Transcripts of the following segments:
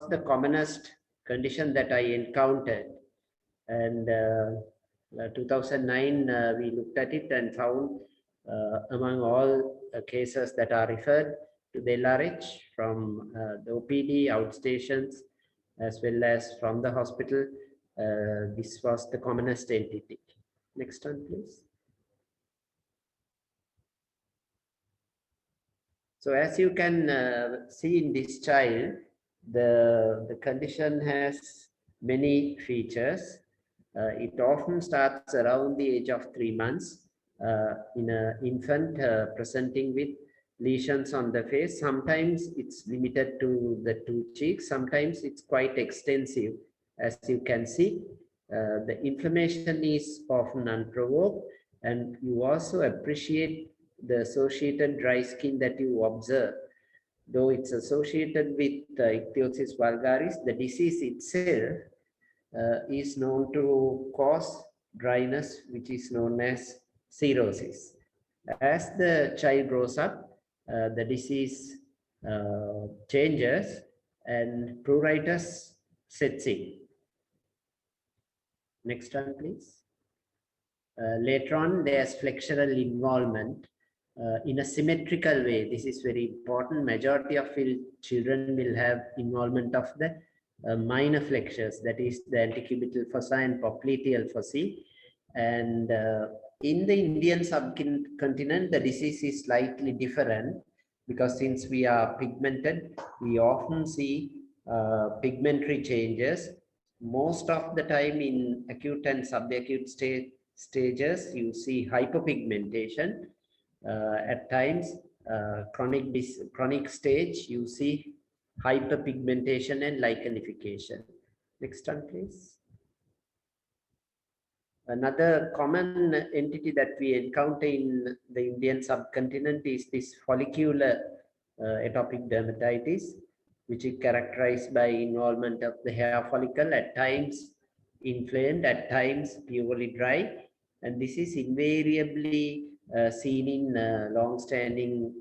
the commonest condition that I encountered. And 2009, we looked at it and found among all cases that are referred to the LRH from the OPD, outstations, as well as from the hospital, this was the commonest entity. Next one, please. So as you can see in this child, the condition has many features. It often starts around the age of 3 months in an infant presenting with lesions on the face. Sometimes it's limited to the 2 cheeks. Sometimes it's quite extensive. As you can see, the inflammation is often unprovoked, and you also appreciate the associated dry skin that you observe. Though it's associated with ichthyosis vulgaris, the disease itself is known to cause dryness, which is known as cirrhosis. As the child grows up, the disease changes and pruritus sets in. Next one, please. Later on, there's flexural involvement in a symmetrical way. This is very important. Majority of children will have involvement of the minor flexures, that is the antecubital fossa and popliteal fossae. And in the Indian subcontinent, the disease is slightly different, because since we are pigmented, we often see pigmentary changes. Most of the time in acute and subacute stages, you see hyperpigmentation. At times, chronic stage, you see hyperpigmentation and lichenification. Next one, please. Another common entity that we encounter in the Indian subcontinent is this follicular atopic dermatitis, which is characterized by involvement of the hair follicle, at times inflamed, at times purely dry. And this is invariably seen in long-standing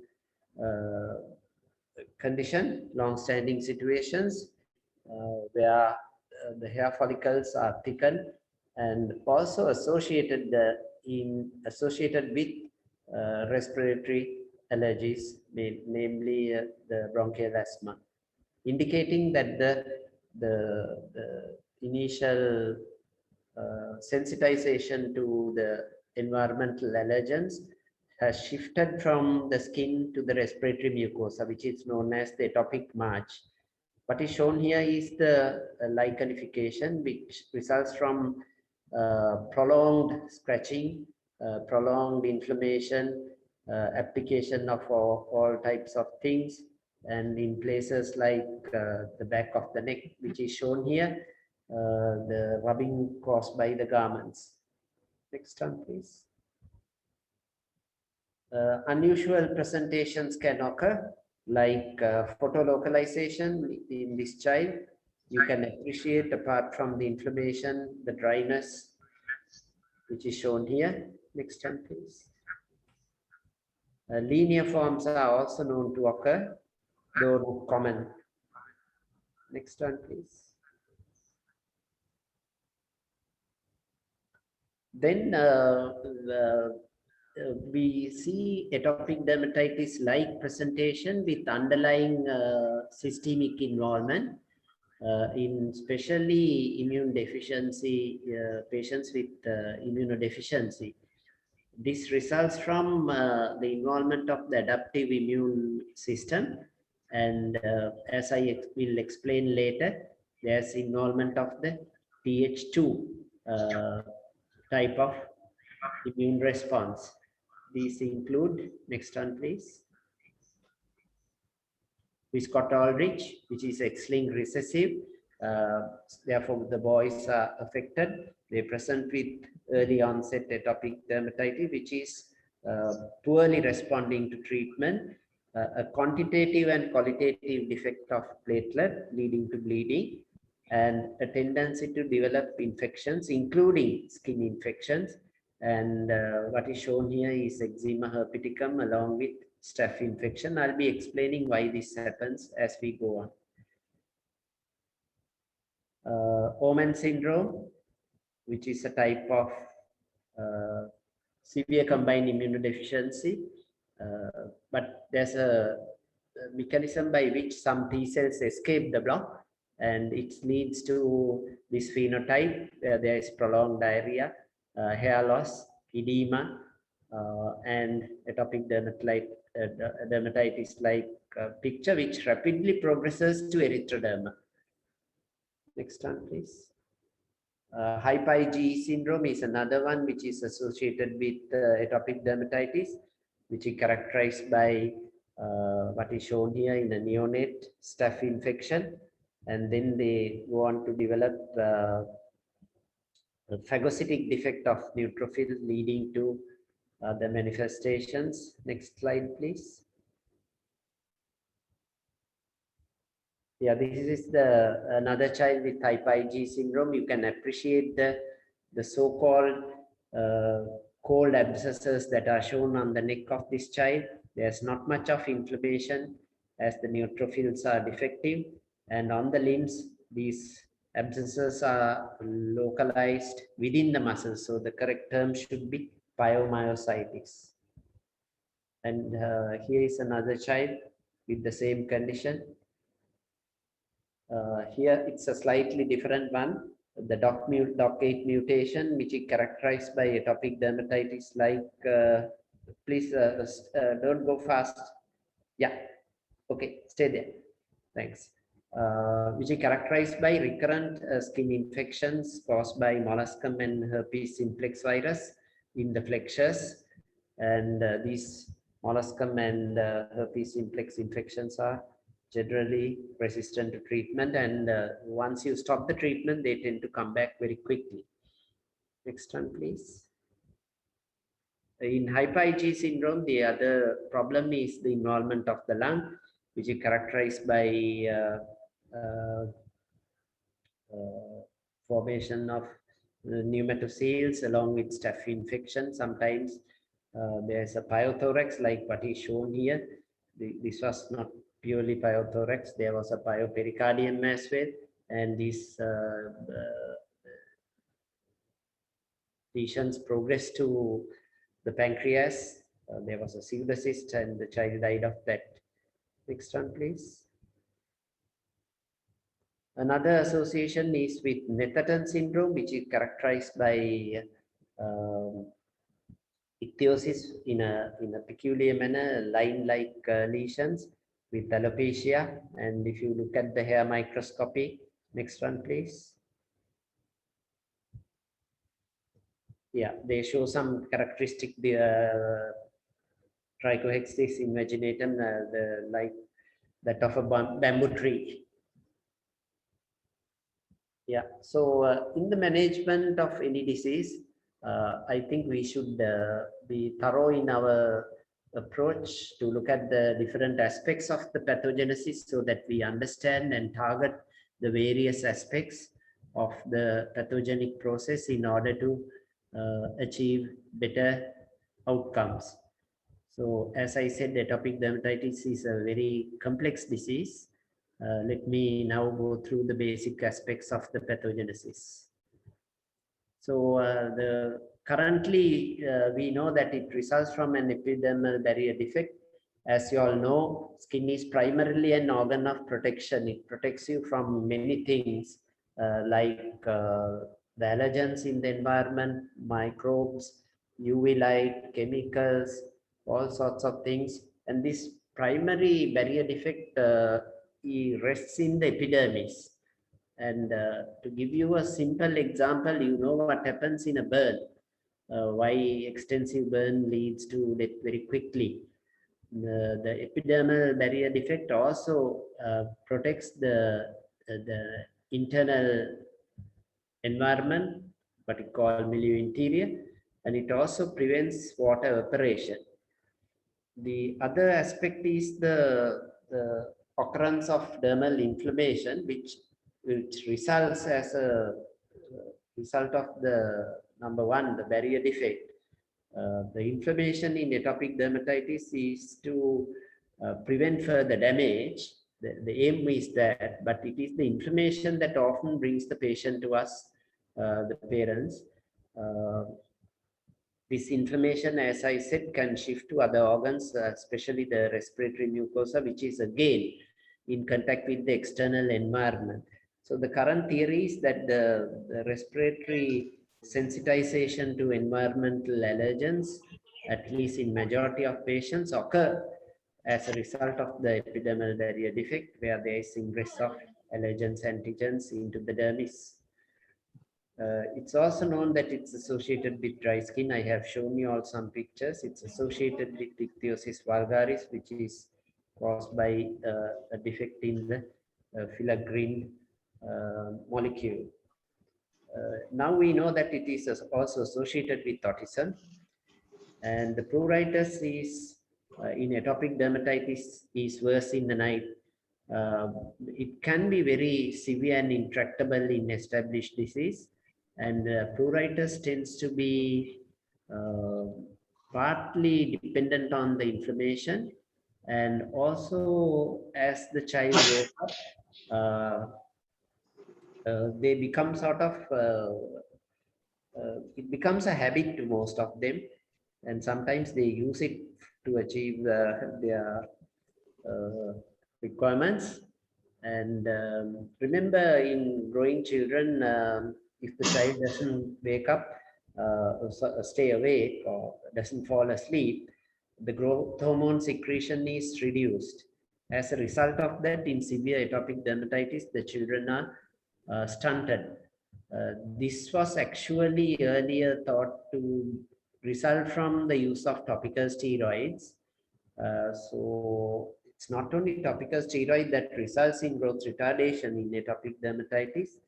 long-standing situations where the hair follicles are thickened, and also associated with respiratory allergies, namely the bronchial asthma, indicating that the initial sensitization to the environmental allergens has shifted from the skin to the respiratory mucosa, which is known as the atopic march. What is shown here is the lichenification, which results from prolonged scratching, prolonged inflammation, application of all types of things, and in places like the back of the neck, which is shown here, the rubbing caused by the garments. Next one, please. Unusual presentations can occur, like photolocalization in this child. You can appreciate, apart from the inflammation, the dryness, which is shown here. Next one, please. Linear forms are also known to occur, though not common. Next one, please. Then we see atopic dermatitis-like presentation with underlying systemic involvement in especially immune deficiency patients with immunodeficiency. This results from the involvement of the adaptive immune system, and as I will explain later, there's involvement of the Th2 type of immune response. These include, next one please, Wiskott-Aldrich, which is X-linked recessive. Therefore, the boys are affected. They present with early onset atopic dermatitis, which is poorly responding to treatment, a quantitative and qualitative defect of platelet leading to bleeding, and a tendency to develop infections, including skin infections. And what is shown here is eczema herpeticum along with staph infection. I'll be explaining why this happens as we go on. Omen syndrome, which is a type of severe combined immunodeficiency, but there's a mechanism by which some T cells escape the block, and it leads to this phenotype where there is prolonged diarrhea, hair loss, edema, and atopic dermatitis like picture, which rapidly progresses to erythroderma. Next one, please. Hyper IgE syndrome is another one which is associated with atopic dermatitis, which is characterized by what is shown here in a neonate staph infection, and then they go on to develop a phagocytic defect of neutrophil leading to the manifestations. Next slide, please. Yeah, this is another child with hyper IgE syndrome. You can appreciate the so-called cold abscesses that are shown on the neck of this child. There's not much of inflammation as the neutrophils are defective, and on the limbs, these abscesses are localized within the muscles. So the correct term should be pyomyositis. And here is another child with the same condition. Here it's a slightly different one, the DOCK8 mutation, which is characterized by atopic dermatitis like, please don't go fast. Yeah, okay, stay there. Thanks. Which is characterized by recurrent skin infections caused by molluscum and herpes simplex virus in the flexures. And these molluscum and herpes simplex infections are generally resistant to treatment, and once you stop the treatment, they tend to come back very quickly. Next one, please. In hyper IgE syndrome, the other problem is the involvement of the lung, which is characterized by formation of pneumatoceles along with staph infection. Sometimes there's a pyothorax like what is shown here. This was not purely pyothorax, there was a pyopericardium as well, and these lesions progressed to the pancreas. There was a pseudocyst and the child died of that. Next one, please. Another association is with Netherton syndrome, which is characterized by ichthyosis in a peculiar manner, line-like lesions with alopecia. And if you look at the hair microscopy, next one, please. Yeah, they show some characteristic trichohexis invaginatum, like that of a bamboo tree. Yeah, so in the management of any disease, I think we should be thorough in our approach to look at the different aspects of the pathogenesis so that we understand and target the various aspects of the pathogenic process in order to achieve better outcomes. So as I said, atopic dermatitis is a very complex disease. Let me now go through the basic aspects of the pathogenesis. So currently we know that it results from an epidermal barrier defect. As you all know, skin is primarily an organ of protection. It protects you from many things like the allergens in the environment, microbes, UV light, chemicals, all sorts of things. And this primary barrier defect rests in the epidermis. And to give you a simple example, you know what happens in a burn, why extensive burn leads to death very quickly. The epidermal barrier defect also protects the internal environment, what we call milieu interior, and it also prevents water evaporation. The other aspect is the occurrence of dermal inflammation, which results as a result of the number one, the barrier defect. The inflammation in atopic dermatitis is to prevent further damage, the aim is that, but it is the inflammation that often brings the patient to us, the parents. This inflammation, as I said, can shift to other organs, especially the respiratory mucosa, which is again in contact with the external environment. So the current theory is that the respiratory sensitization to environmental allergens, at least in majority of patients, occur as a result of the epidermal barrier defect, where there is ingress of allergens, antigens into the dermis. It's also known that it's associated with dry skin. I have shown you all some pictures. It's associated with ichthyosis vulgaris, which is caused by a defect in the filaggrin molecule. Now we know that it is also associated with autism, and the pruritus is in atopic dermatitis is worse in the night. It can be very severe and intractable in established disease, and pruritus tends to be partly dependent on the inflammation, and also as the child grows up, they become sort of it becomes a habit to most of them, and sometimes they use it to achieve their requirements. And remember, in growing children, if the child doesn't wake up, stay awake, or doesn't fall asleep, the growth hormone secretion is reduced. As a result of that, in severe atopic dermatitis, the children are stunted. This was actually earlier thought to result from the use of topical steroids. So it's not only topical steroid that results in growth retardation in atopic dermatitis,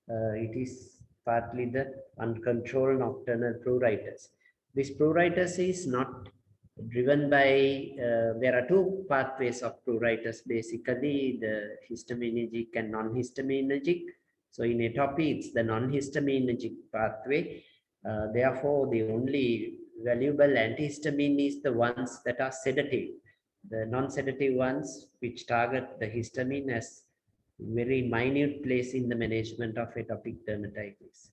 it is partly the uncontrolled nocturnal pruritus. This pruritus is not driven by, there are two pathways of pruritus, basically the histaminergic and non-histaminergic. So in atopy, it's the non-histaminergic pathway. Therefore, the only valuable antihistamine is the ones that are sedative. The non-sedative ones, which target the histamine, has very minute place in the management of atopic dermatitis.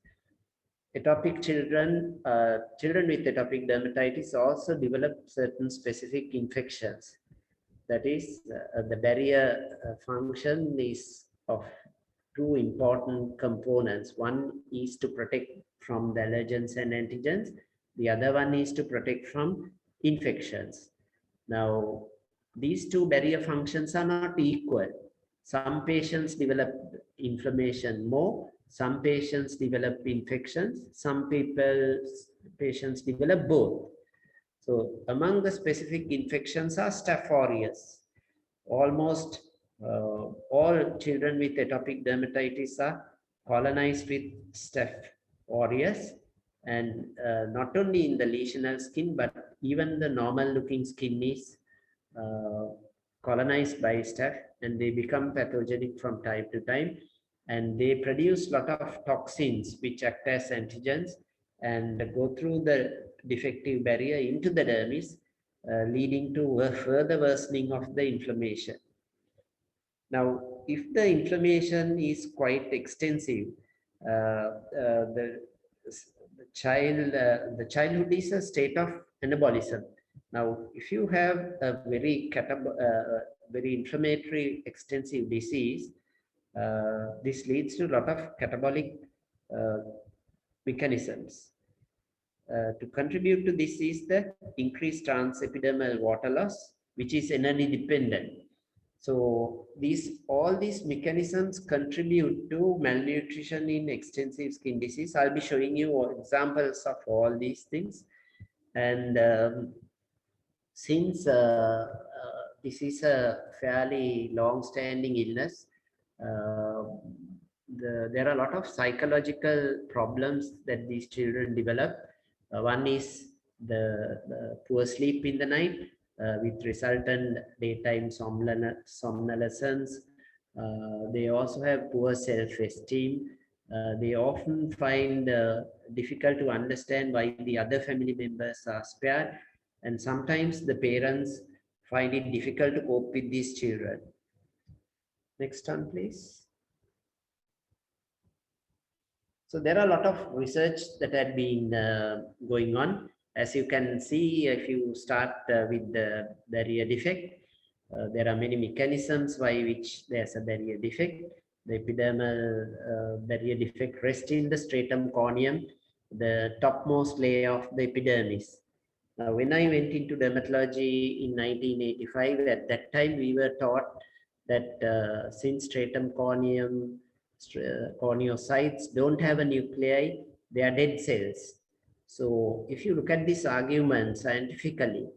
Atopic children, children with atopic dermatitis also develop certain specific infections. That is, the barrier function is of two important components. One is to protect from the allergens and antigens. The other one is to protect from infections. Now, these two barrier functions are not equal. Some patients develop inflammation more, some patients develop infections, some patients develop both. So among the specific infections are Staph aureus. Almost all children with atopic dermatitis are colonized with Staph aureus, and not only in the lesional skin, but even the normal looking skin is colonized by Staph, and they become pathogenic from time to time, and they produce a lot of toxins which act as antigens and go through the defective barrier into the dermis, leading to a further worsening of the inflammation. Now, if the inflammation is quite extensive, the childhood is a state of anabolism. Now, if you have a very inflammatory extensive disease, this leads to a lot of catabolic mechanisms. To contribute to this is the increased transepidermal water loss, which is energy dependent. So all these mechanisms contribute to malnutrition in extensive skin disease. I'll be showing you examples of all these things. And since this is a fairly long-standing illness, there are a lot of psychological problems that these children develop. One is the poor sleep in the night, with resultant daytime somnolence. They also have poor self-esteem. They often find difficult to understand why the other family members are spared, and sometimes the parents find it difficult to cope with these children. Next one, please. So there are a lot of research that had been going on. As you can see, if you start with the barrier defect, there are many mechanisms by which there's a barrier defect. The epidermal barrier defect rests in the stratum corneum, the topmost layer of the epidermis. Now, when I went into dermatology in 1985, at that time we were taught that since stratum corneum corneocytes don't have a nuclei, they are dead cells. So if you look at this argument scientifically,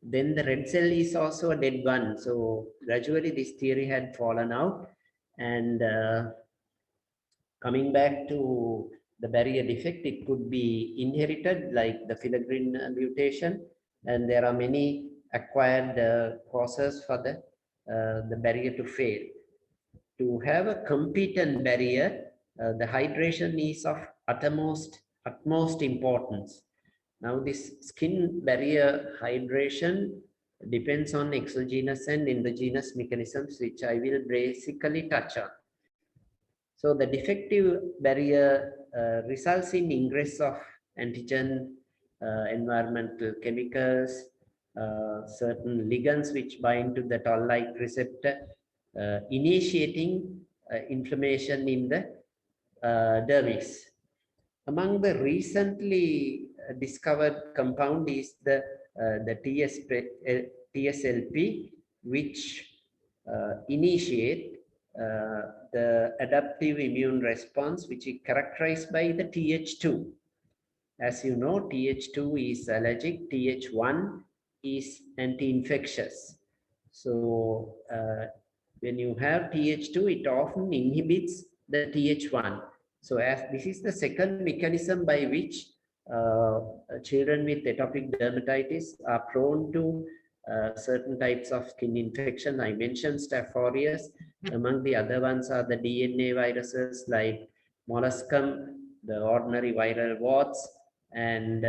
then the red cell is also a dead one. So gradually this theory had fallen out, and coming back to the barrier defect, it could be inherited like the filaggrin mutation, and there are many acquired causes for the barrier to fail. To have a competent barrier, the hydration is of utmost importance. Now, this skin barrier hydration depends on exogenous and endogenous mechanisms, which I will basically touch on. So the defective barrier results in ingress of antigen, environmental chemicals, certain ligands which bind to the toll-like receptor, initiating inflammation in the dermis. Among the recently discovered compound is the TSLP, which initiate the adaptive immune response, which is characterized by the Th2. As you know, Th2 is allergic, Th1 is anti-infectious. So when you have Th2, it often inhibits the Th1. So as this is the second mechanism by which children with atopic dermatitis are prone to certain types of skin infection. I mentioned Staph aureus. Among the other ones are the DNA viruses like molluscum, the ordinary viral warts, and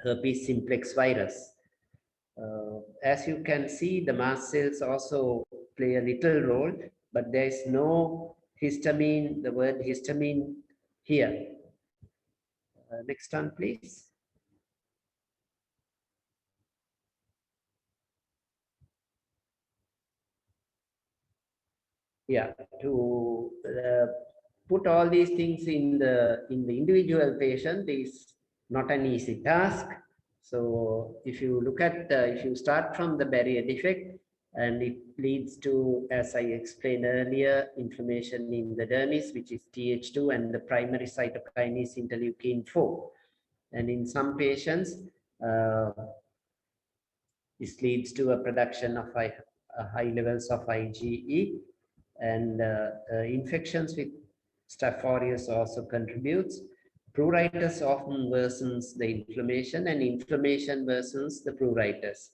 herpes simplex virus. As you can see, the mast cells also play a little role, but there is no histamine, the word histamine here. Next one, please. Yeah, to put all these things in the individual patient is not an easy task. So if you look at if you start from the barrier defect, and it leads to, as I explained earlier, inflammation in the dermis, which is Th2, and the primary cytokine is interleukin-4. And in some patients, this leads to a production of high levels of IgE, and infections with Staph aureus also contributes. Pruritus often worsens the inflammation, and inflammation worsens the pruritus.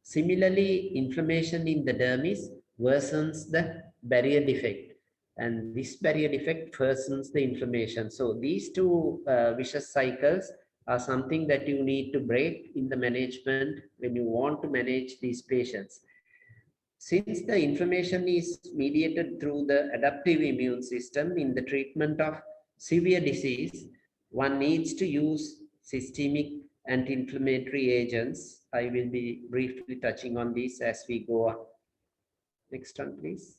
Similarly, inflammation in the dermis worsens the barrier defect, and this barrier defect worsens the inflammation. So these two vicious cycles are something that you need to break in the management when you want to manage these patients. Since the inflammation is mediated through the adaptive immune system, in the treatment of severe disease, one needs to use systemic anti-inflammatory agents. I will be briefly touching on this as we go on. Next one, please.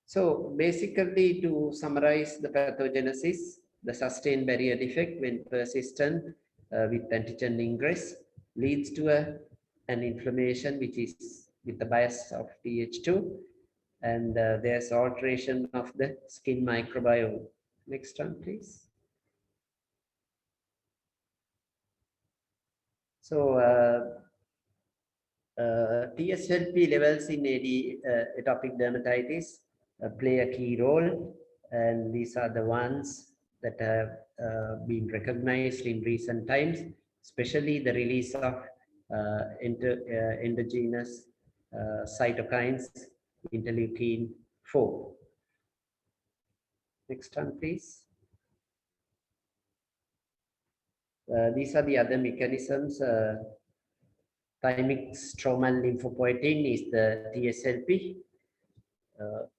So basically, to summarize the pathogenesis, the sustained barrier defect, when persistent with antigen ingress, leads to an inflammation which is with the bias of Th2, and there's alteration of the skin microbiome. Next one, please. So TSLP levels in atopic dermatitis play a key role, and these are the ones that have been recognized in recent times, especially the release of endogenous cytokines, interleukin-4. Next one, please. These are the other mechanisms thymic stromal lymphopoietin is the TSLP.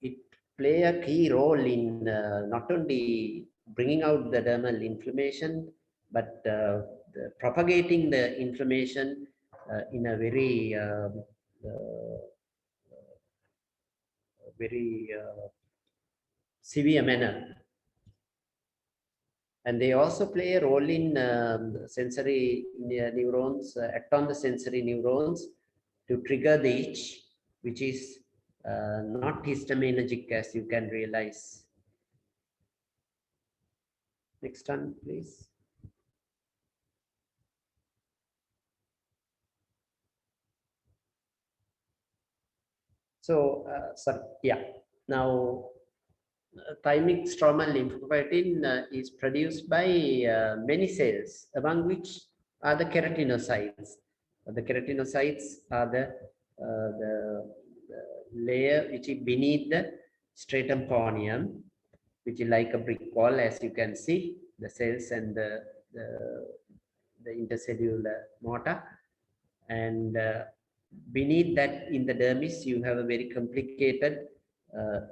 It play a key role in not only bringing out the dermal inflammation, but propagating the inflammation in a very severe manner. And they also play a role in sensory neurons, act on the sensory neurons to trigger the itch, which is not histaminergic, as you can realize. Next one, please. So, yeah, now thymic stromal lymphopoietin is produced by many cells, among which are the keratinocytes. The keratinocytes are the layer which is beneath the stratum corneum, which is like a brick wall, as you can see, the cells and the intercellular mortar. And beneath that, in the dermis, you have a very complicated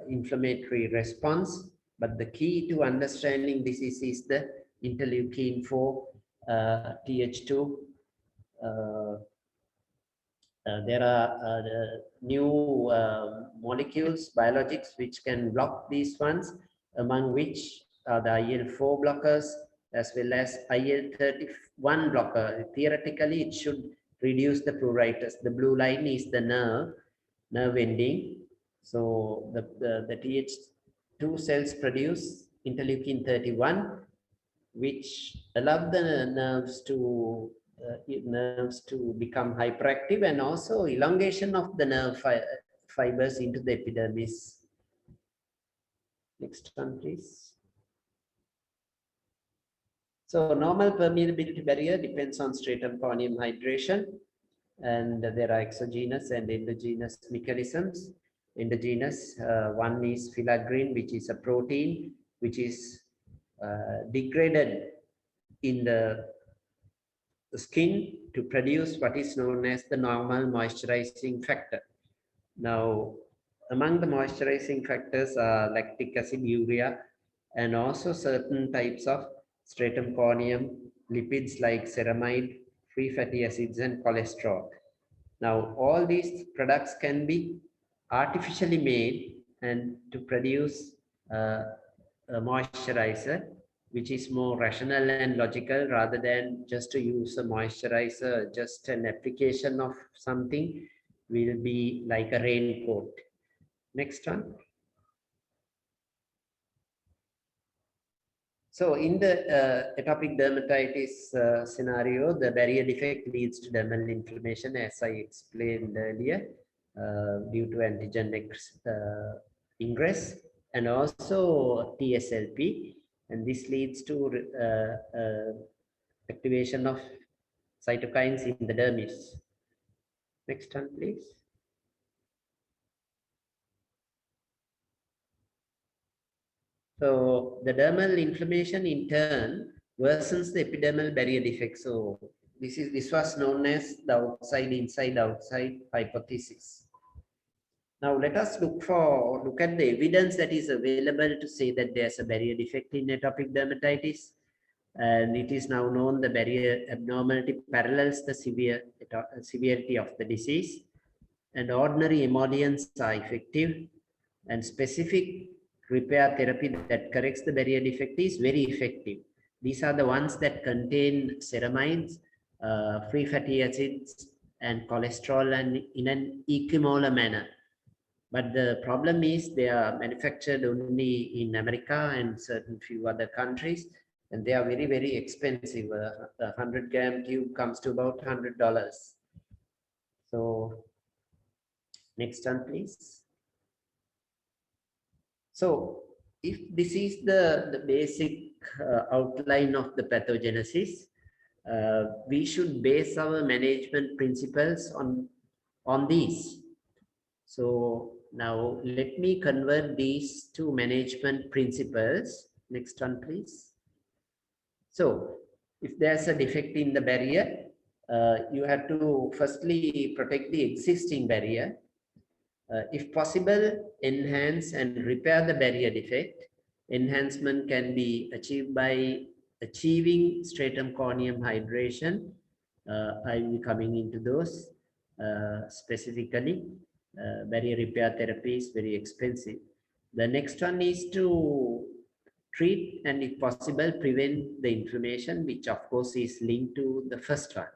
inflammatory response. But the key to understanding this is the interleukin-4 Th2. There are new molecules, biologics, which can block these ones, among which are the IL-4 blockers, as well as IL-31 blocker. Theoretically, it should reduce the pruritus. The blue line is the nerve ending. So the Th2 cells produce interleukin-31, which allow the nerves to become hyperactive, and also elongation of the nerve fibers into the epidermis. Next one, please. So normal permeability barrier depends on stratum corneum hydration, and there are exogenous and endogenous mechanisms. Endogenous, one is filaggrin, which is a protein which is degraded in the skin to produce what is known as the normal moisturizing factor. Now, among the moisturizing factors are lactic acid, urea, and also certain types of stratum corneum lipids like ceramide, free fatty acids, and cholesterol. Now, all these products can be artificially made and to produce a moisturizer, which is more rational and logical, rather than just to use a moisturizer. Just an application of something will be like a raincoat. Next one. So in the atopic dermatitis scenario, the barrier defect leads to dermal inflammation, as I explained earlier, due to antigen ingress, and also TSLP, and this leads to activation of cytokines in the dermis. Next one, please. So the dermal inflammation in turn worsens the epidermal barrier defect. So this was known as the outside inside outside hypothesis. Now let us look at the evidence that is available to say that there's a barrier defect in atopic dermatitis. And it is now known the barrier abnormality parallels the severity of the disease, and ordinary emollients are effective, and specific repair therapy that corrects the barrier defect is very effective. These are the ones that contain ceramides, free fatty acids, and cholesterol, and in an equimolar manner. But the problem is they are manufactured only in America and certain few other countries, and they are very, very expensive. A 100-gram tube comes to about $100. So next one, please. So if this is the basic outline of the pathogenesis, we should base our management principles on these. So now let me convert these to management principles. Next one, please. So if there's a defect in the barrier, you have to firstly protect the existing barrier. If possible, enhance and repair the barrier defect. Enhancement can be achieved by achieving stratum corneum hydration. I will be coming into those specifically. Barrier repair therapy is very expensive. The next one is to treat and, if possible, prevent the inflammation, which of course is linked to the first one.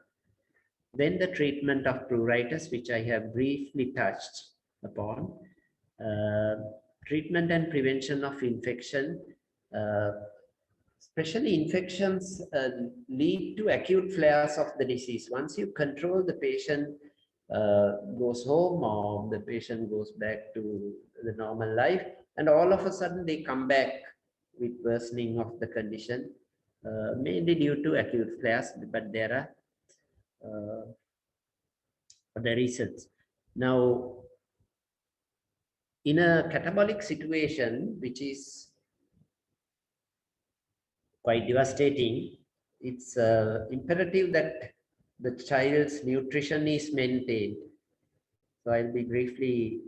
Then the treatment of pruritus, which I have briefly touched upon. Treatment and prevention of infection. Especially infections lead to acute flares of the disease. Once you control, the patient goes home or the patient goes back to the normal life, and all of a sudden they come back with worsening of the condition, mainly due to acute flares, but there are the reasons. Now, in a catabolic situation, which is quite devastating, it's imperative that the child's nutrition is maintained. So I'll be briefly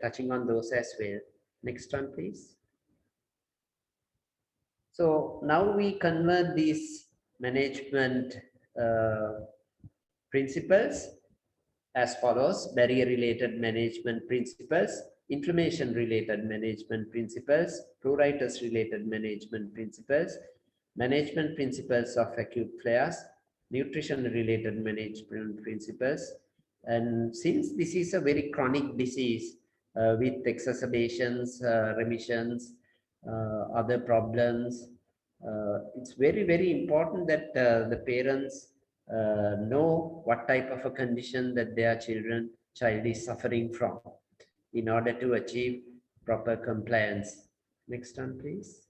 touching on those as well. Next one, please. So now we convert these management principles as follows: barrier-related management principles, inflammation-related management principles, pruritus-related management principles, management principles of acute flares, nutrition-related management principles. And since this is a very chronic disease with exacerbations, remissions, other problems, it's very, very important that the parents know what type of a condition that their child is suffering from in order to achieve proper compliance. Next one, please.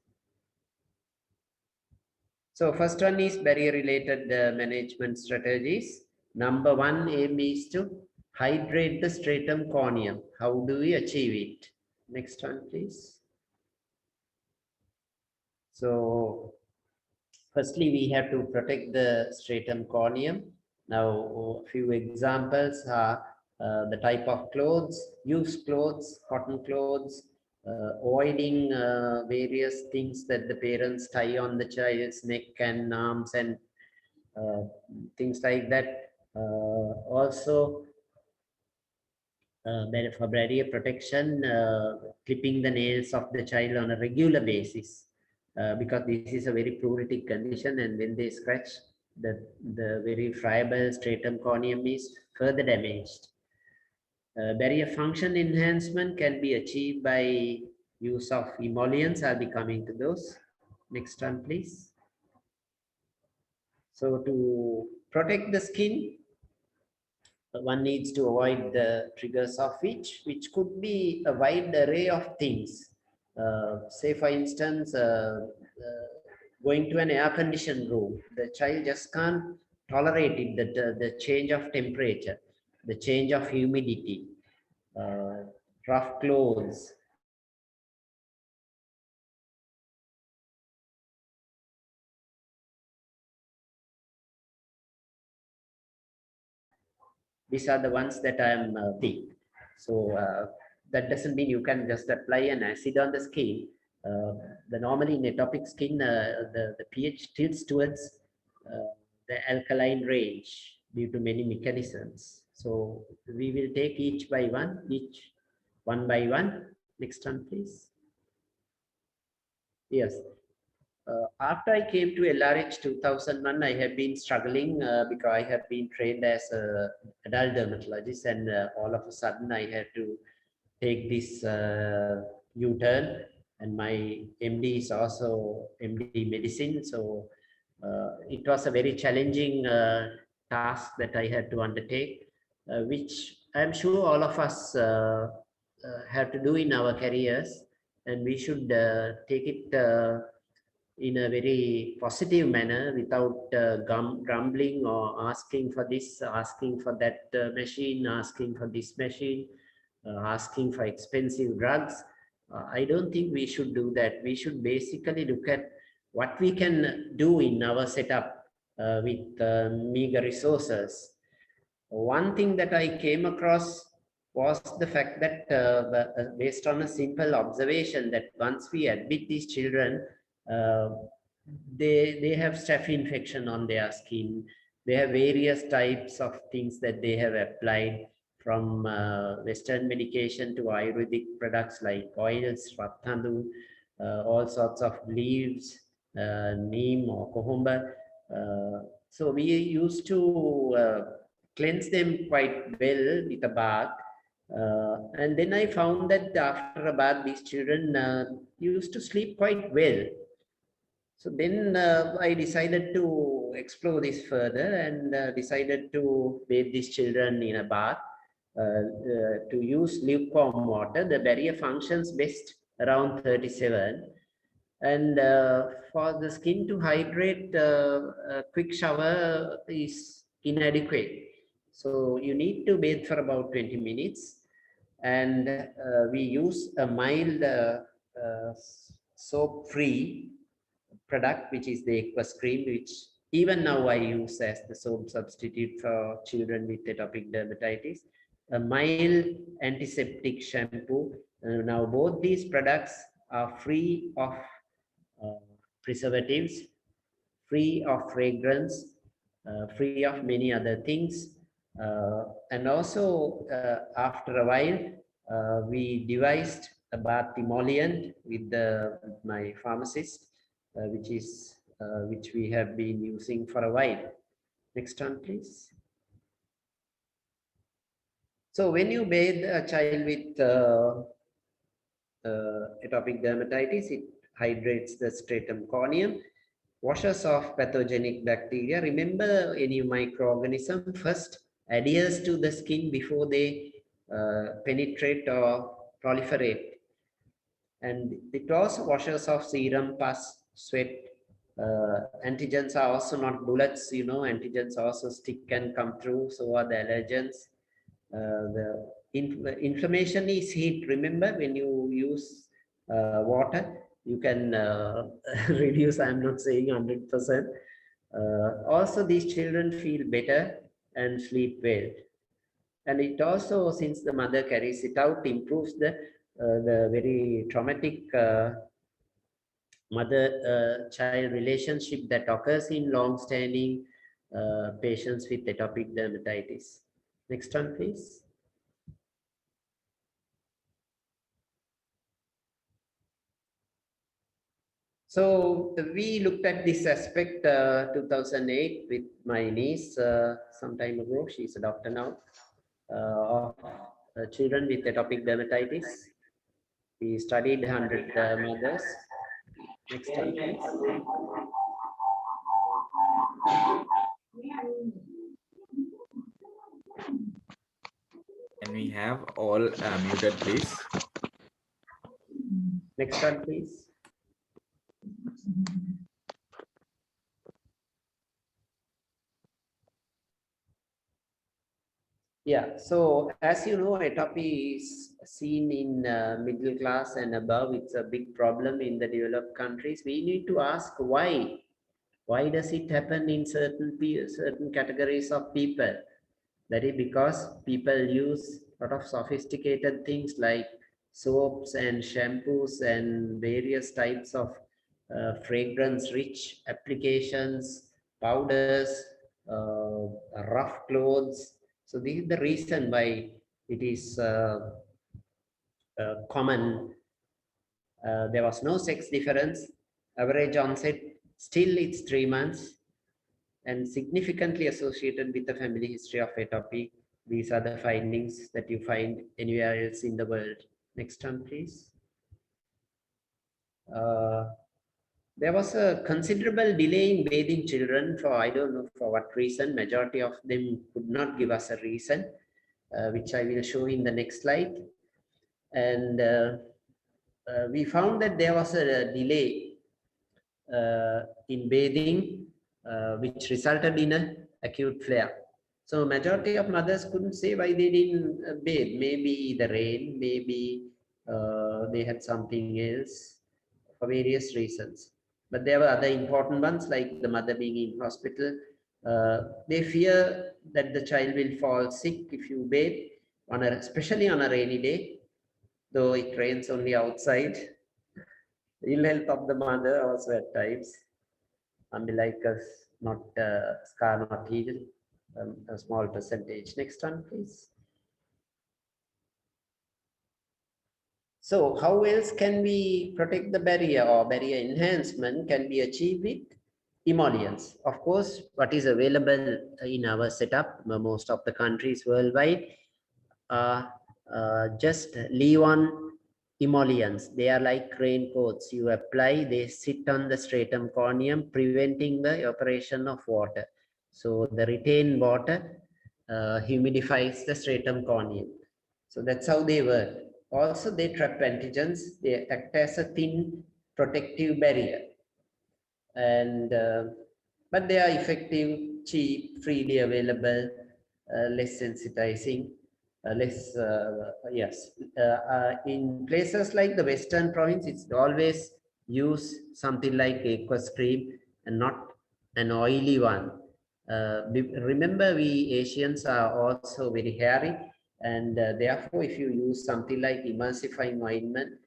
So first one is barrier-related management strategies. Number one aim is to hydrate the stratum corneum. How do we achieve it? Next one, please. So firstly, we have to protect the stratum corneum. Now, a few examples are the type of clothes, used clothes, cotton clothes, avoiding various things that the parents tie on the child's neck and arms and things like that. Also, for barrier protection, clipping the nails of the child on a regular basis. Because this is a very pruritic condition, and when they scratch, the very friable stratum corneum is further damaged. Barrier function enhancement can be achieved by use of emollients. I'll be coming to those. Next one, please. So to protect the skin, one needs to avoid the triggers of which could be a wide array of things. Say, for instance, going to an air-conditioned room, the child just can't tolerate it, the change of temperature, the change of humidity, rough clothes. These are the ones that I am big. So that doesn't mean you can just apply an acid on the skin. Normally in atopic skin, the pH tilts towards the alkaline range due to many mechanisms. So we will take each one by one. Next one, please. Yes. After I came to LRH 2001, I have been struggling because I have been trained as an adult dermatologist, and all of a sudden I had to take this U-turn, and my MD is also MD medicine. So it was a very challenging task that I had to undertake, which I'm sure all of us have to do in our careers, and we should take it in a very positive manner without grumbling or asking for this, asking for that machine, asking for this machine, asking for expensive drugs. I don't think we should do that. We should basically look at what we can do in our setup with meager resources. One thing that I came across was the fact that based on a simple observation that once we admit these children, they have staph infection on their skin. They have various types of things that they have applied, from Western medication to Ayurvedic products like oils, rattandu, all sorts of leaves, neem or kohumba. So we used to cleanse them quite well with a bath. And then I found that after a bath, these children used to sleep quite well. So then I decided to explore this further and decided to bathe these children in a bath, to use lukewarm water. The barrier functions best around 37. And for the skin to hydrate, a quick shower is inadequate. So you need to bathe for about 20 minutes. And we use a mild soap-free product, which is the aqueous cream, which even now I use as the soap substitute for children with atopic dermatitis. A mild antiseptic shampoo. Now both these products are free of preservatives, free of fragrance, free of many other things. And also, after a while, we devised a bath emollient with my pharmacist, which we have been using for a while. Next one, please. So when you bathe a child with atopic dermatitis, it hydrates the stratum corneum, washes off pathogenic bacteria. Remember, any microorganism first adheres to the skin before they penetrate or proliferate. And it also washes off serum, pus, sweat. Antigens are also not bullets, you know, antigens also stick and come through, so are the allergens. The inflammation is heat. Remember, when you use water, you can reduce, I'm not saying 100%. Also, these children feel better and sleep well. And it also, since the mother carries it out, improves the very traumatic mother-child relationship that occurs in long-standing patients with atopic dermatitis. Next one, please. So we looked at this aspect 2008 with my niece some time ago. She's a doctor now, of children with atopic dermatitis. We studied 100 mothers. Next one, please. Can we have all muted, please? Next one, please. Yeah, so as you know, atopy is seen in middle class and above. It's a big problem in the developed countries. We need to ask why. Why does it happen in certain categories of people? That is because people use a lot of sophisticated things like soaps and shampoos and various types of fragrance-rich applications, powders, rough clothes. So this is the reason why it is common. There was no sex difference. Average onset, still it's 3 months, and significantly associated with the family history of atopy. These are the findings that you find anywhere else in the world. Next one, please. There was a considerable delay in bathing children for, I don't know for what reason. Majority of them could not give us a reason, which I will show in the next slide. And we found that there was a delay in bathing, which resulted in an acute flare. So majority of mothers couldn't say why they didn't bathe. Maybe the rain, maybe they had something else, for various reasons. But there were other important ones, like the mother being in hospital, They fear that the child will fall sick if you bathe, especially on a rainy day, though it rains only outside. Ill health of the mother also at times, umbilicus not scar not healed, a small percentage. Next one, please. So how else can we protect the barrier, or barrier enhancement can be achieved with emollients? Of course, what is available in our setup, most of the countries worldwide, just leave on emollients. They are like raincoats. You apply, they sit on the stratum corneum, preventing the evaporation of water. So the retained water humidifies the stratum corneum. So that's how they work. Also, they trap antigens. They act as a thin protective barrier. And but they are effective, cheap, freely available, less sensitizing. In places like the Western province, it's always use something like aqueous cream and not an oily one. Remember, we Asians are also very hairy, and therefore, if you use something like emulsifying ointment,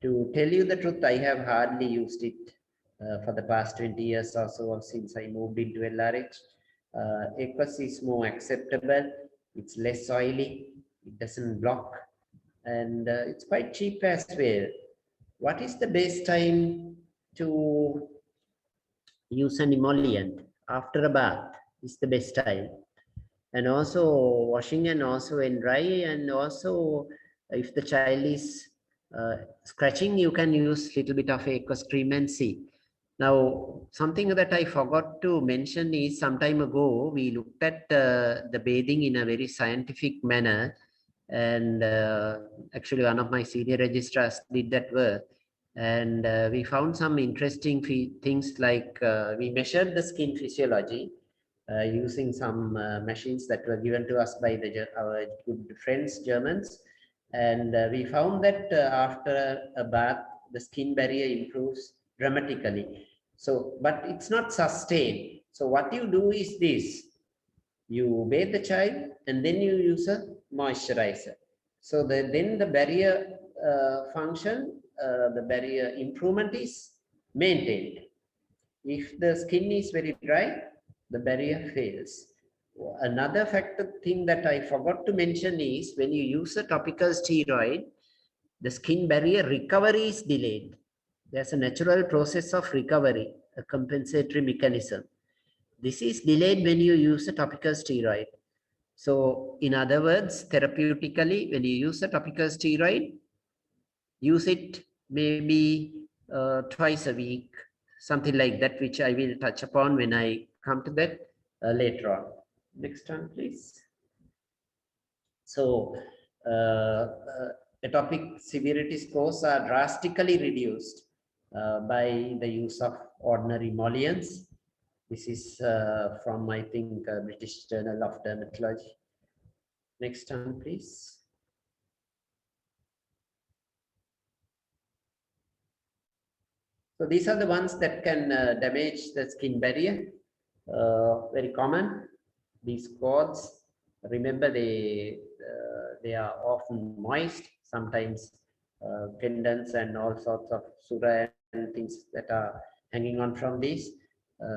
to tell you the truth, I have hardly used it for the past 20 years or so since I moved into LRH. Aqueous is more acceptable. It's less oily. It doesn't block, and it's quite cheap as well. What is the best time to use an emollient? After a bath is the best time, and also washing, and also when dry, and also if the child is scratching, you can use little bit of aqueous cream and see. Now, something that I forgot to mention is, some time ago we looked at the bathing in a very scientific manner, and actually one of my senior registrars did that work, and we found some interesting things, like we measured the skin physiology using some machines that were given to us by our good friends Germans, and we found that after a bath the skin barrier improves dramatically. So, but it's not sustained. So what you do is this: you bathe the child and then you use a moisturizer. So then the barrier function, the barrier improvement is maintained. If the skin is very dry, the barrier fails. Another thing that I forgot to mention is, when you use a topical steroid, the skin barrier recovery is delayed. There's a natural process of recovery, a compensatory mechanism. This is delayed when you use a topical steroid. So in other words, therapeutically, when you use a topical steroid, use it maybe twice a week, something like that, which I will touch upon when I come to that later on. Next one, please. So atopic severity scores are drastically reduced by the use of ordinary emollients. This is from, I think, British Journal of Dermatology. Next one, please. So these are the ones that can damage the skin barrier. Very common. These cords, remember, they are often moist, sometimes tendons and all sorts of sura and things that are hanging on from these.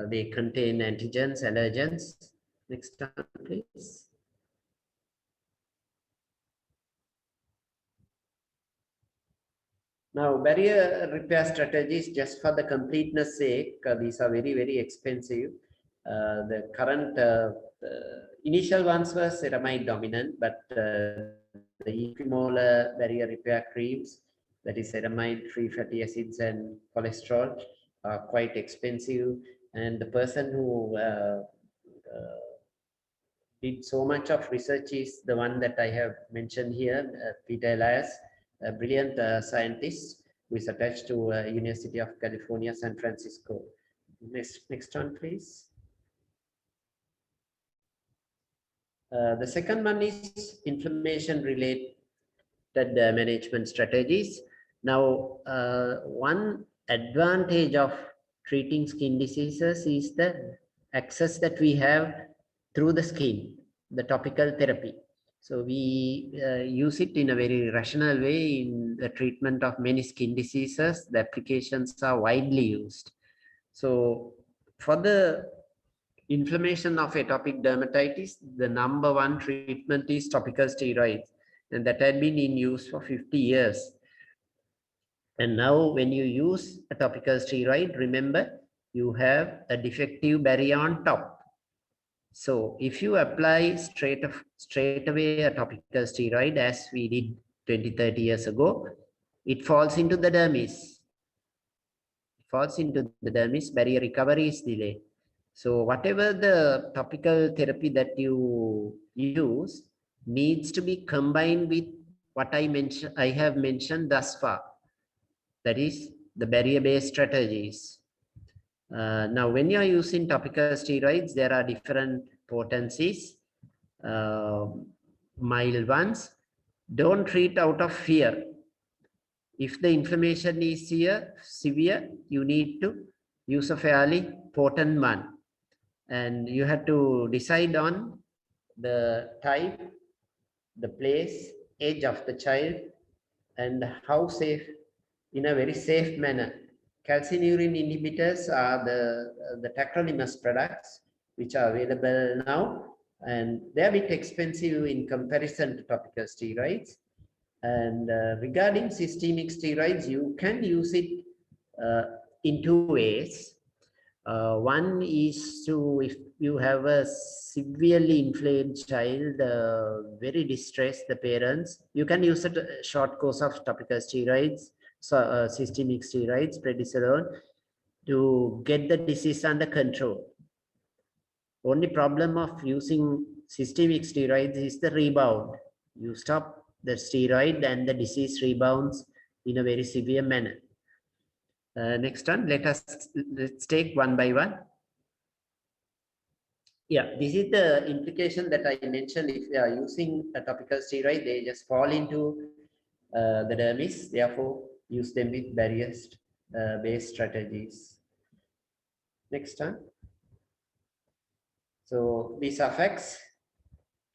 They contain antigens, allergens. Next one, please. Now, barrier repair strategies, just for the completeness sake, these are very, very expensive. The current initial ones were ceramide dominant, but the equimolar barrier repair creams, that is ceramide, free fatty acids and cholesterol, are quite expensive. And the person who did so much of research is the one that I have mentioned here, Peter Elias, a brilliant scientist who is attached to University of California, San Francisco. Next one, please. The second one is inflammation-related management strategies. Now, one advantage of treating skin diseases is the access that we have through the skin, the topical therapy. So we use it in a very rational way in the treatment of many skin diseases. The applications are widely used. So for the inflammation of atopic dermatitis, the number one treatment is topical steroids, and that had been in use for 50 years. And now when you use a topical steroid, remember you have a defective barrier on top. So if you apply straight away a topical steroid, as we did 20-30 years ago, it falls into the dermis. It falls into the dermis, barrier recovery is delayed. So whatever the topical therapy that you use needs to be combined with what I have mentioned thus far. That is the barrier-based strategies. Now, when you are using topical steroids, there are different potencies. Mild ones. Don't treat out of fear. If the inflammation is severe, you need to use a fairly potent one. And you have to decide on the type, the place, age of the child, and how safe, in a very safe manner. Calcineurin inhibitors are the tacrolimus products which are available now, and they're a bit expensive in comparison to topical steroids. And regarding systemic steroids, you can use it in two ways. One is to, if you have a severely inflamed child, very distressed, the parents, you can use a short course of topical steroids, so systemic steroids, prednisolone, to get the disease under control. Only problem of using systemic steroids is the rebound. You stop the steroid and the disease rebounds in a very severe manner. Next one, let's take one by one. Yeah, this is the implication that I mentioned. If they are using a topical steroid, they just fall into the dermis. Therefore, use them with barrier-based strategies. Next one. So these are facts.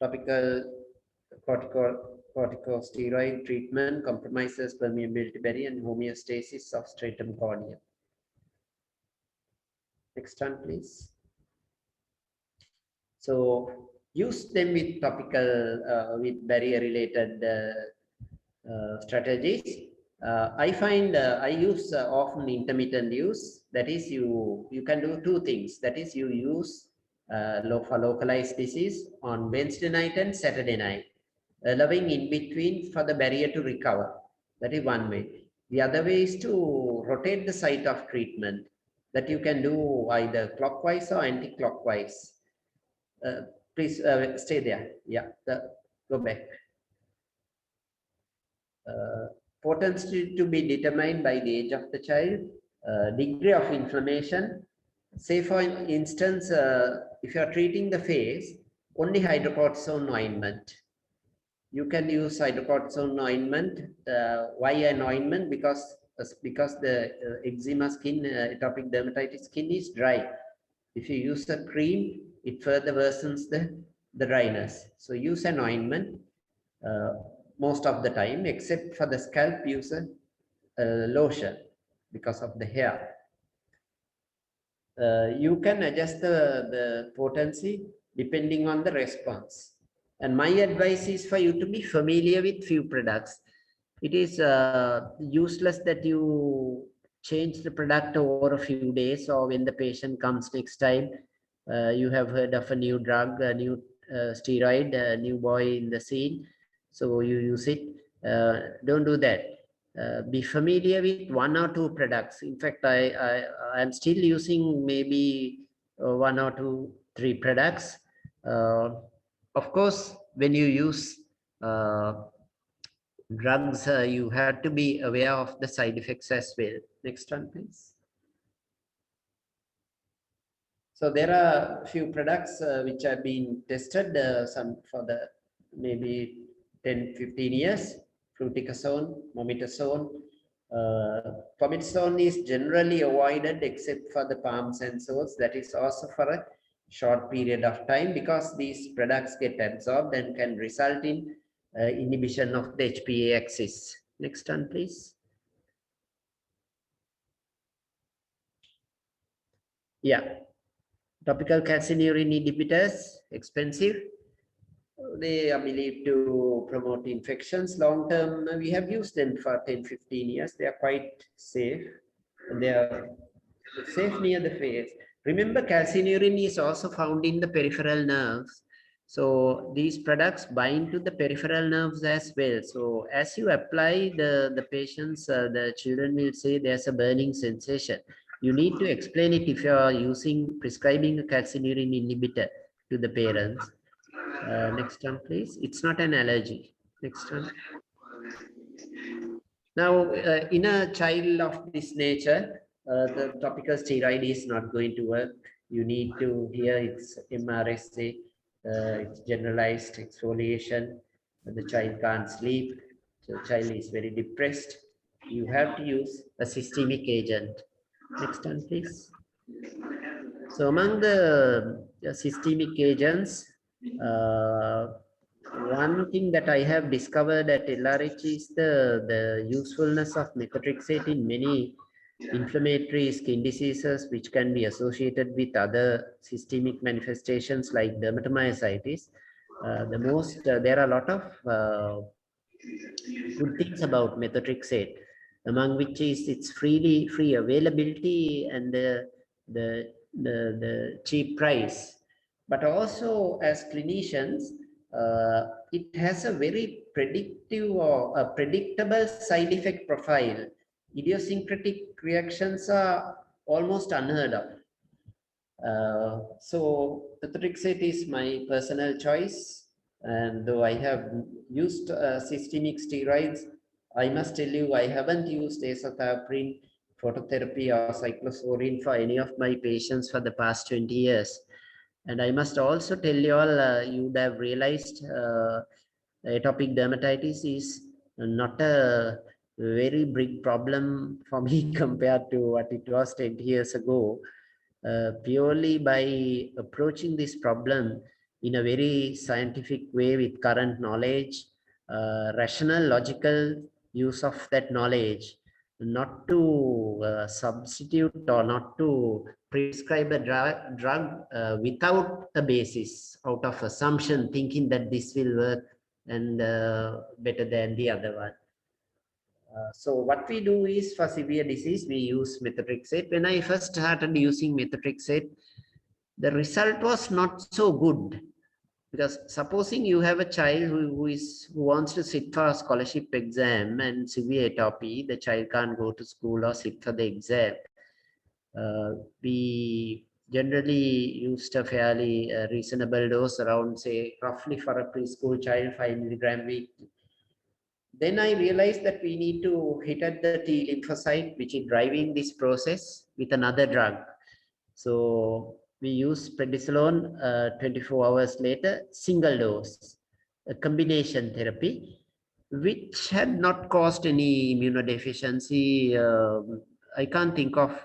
Topical corticosteroid treatment compromises permeability barrier and homeostasis of stratum corneum. Next one, please. So use them with topical, with barrier-related strategies. I find I use often intermittent use. That is, you can do two things. That is, you use for localized disease on Wednesday night and Saturday night, allowing in between for the barrier to recover. That is one way. The other way is to rotate the site of treatment, that you can do either clockwise or anti-clockwise. Please stay there. Yeah, go back. Potency to be determined by the age of the child, degree of inflammation. Say for instance, if you are treating the face, only hydrocortisone ointment. You can use hydrocortisone ointment. Why an ointment? Because the eczema skin, atopic dermatitis skin is dry. If you use a cream, it further worsens the dryness. So use an ointment most of the time, except for the scalp, use a lotion because of the hair. You can adjust the potency depending on the response. And my advice is for you to be familiar with few products. It is useless that you change the product over a few days, or when the patient comes next time, you have heard of a new drug, a new steroid, a new boy in the scene, so you use it. Don't do that. Be familiar with one or two products. In fact, I'm still using maybe 1 or 2, 3 products. Of course, when you use drugs, you have to be aware of the side effects as well. Next one, please. So there are a few products which have been tested, some for the maybe 10-15 years. Fluticasone, mometasone. Mometasone is generally avoided except for the palm sensors. That is also for a short period of time, because these products get absorbed and can result in inhibition of the HPA axis. Next one, please. Yeah, topical calcineurin inhibitors, expensive. They are believed to promote infections long term. We have used them for 10-15 years. They are quite safe. They are safe near the face. Remember, calcineurin is also found in the peripheral nerves. So these products bind to the peripheral nerves as well. So as you apply, the patients, the children will say there's a burning sensation. You need to explain it if you are prescribing a calcineurin inhibitor to the parents. Next one, please. It's not an allergy. Next one. Now, in a child of this nature, the topical steroid is not going to work. You need to, here it's MRSA, it's generalized exfoliation. The child can't sleep. So the child is very depressed. You have to use a systemic agent. Next one, please. So among the systemic agents, one thing that I have discovered at LRH is the usefulness of methotrexate in many inflammatory skin diseases, which can be associated with other systemic manifestations like dermatomyositis. There are a lot of good things about methotrexate, among which is its free availability and the cheap price. But also, as clinicians, it has a very predictive or a predictable side effect profile. Idiosyncratic reactions are almost unheard of. So methotrexate is my personal choice, and though I have used systemic steroids, I must tell you I haven't used azathioprine, phototherapy or cyclosporine for any of my patients for the past 20 years. And I must also tell you all, you would have realized atopic dermatitis is not a very big problem for me compared to what it was 20 years ago. Purely by approaching this problem in a very scientific way with current knowledge, rational, logical use of that knowledge, not to substitute or not to prescribe a drug without a basis, out of assumption, thinking that this will work and better than the other one. So what we do is, for severe disease, we use methotrexate. When I first started using methotrexate, the result was not so good, because supposing you have a child who wants to sit for a scholarship exam and severe atopy, the child can't go to school or sit for the exam. We generally used a fairly reasonable dose, around, say, roughly for a preschool child, 5 milligram weekly. Then I realized that we need to hit at the T lymphocyte, which is driving this process, with another drug. So we use prednisolone 24 hours later, single dose, a combination therapy, which had not caused any immunodeficiency. I can't think of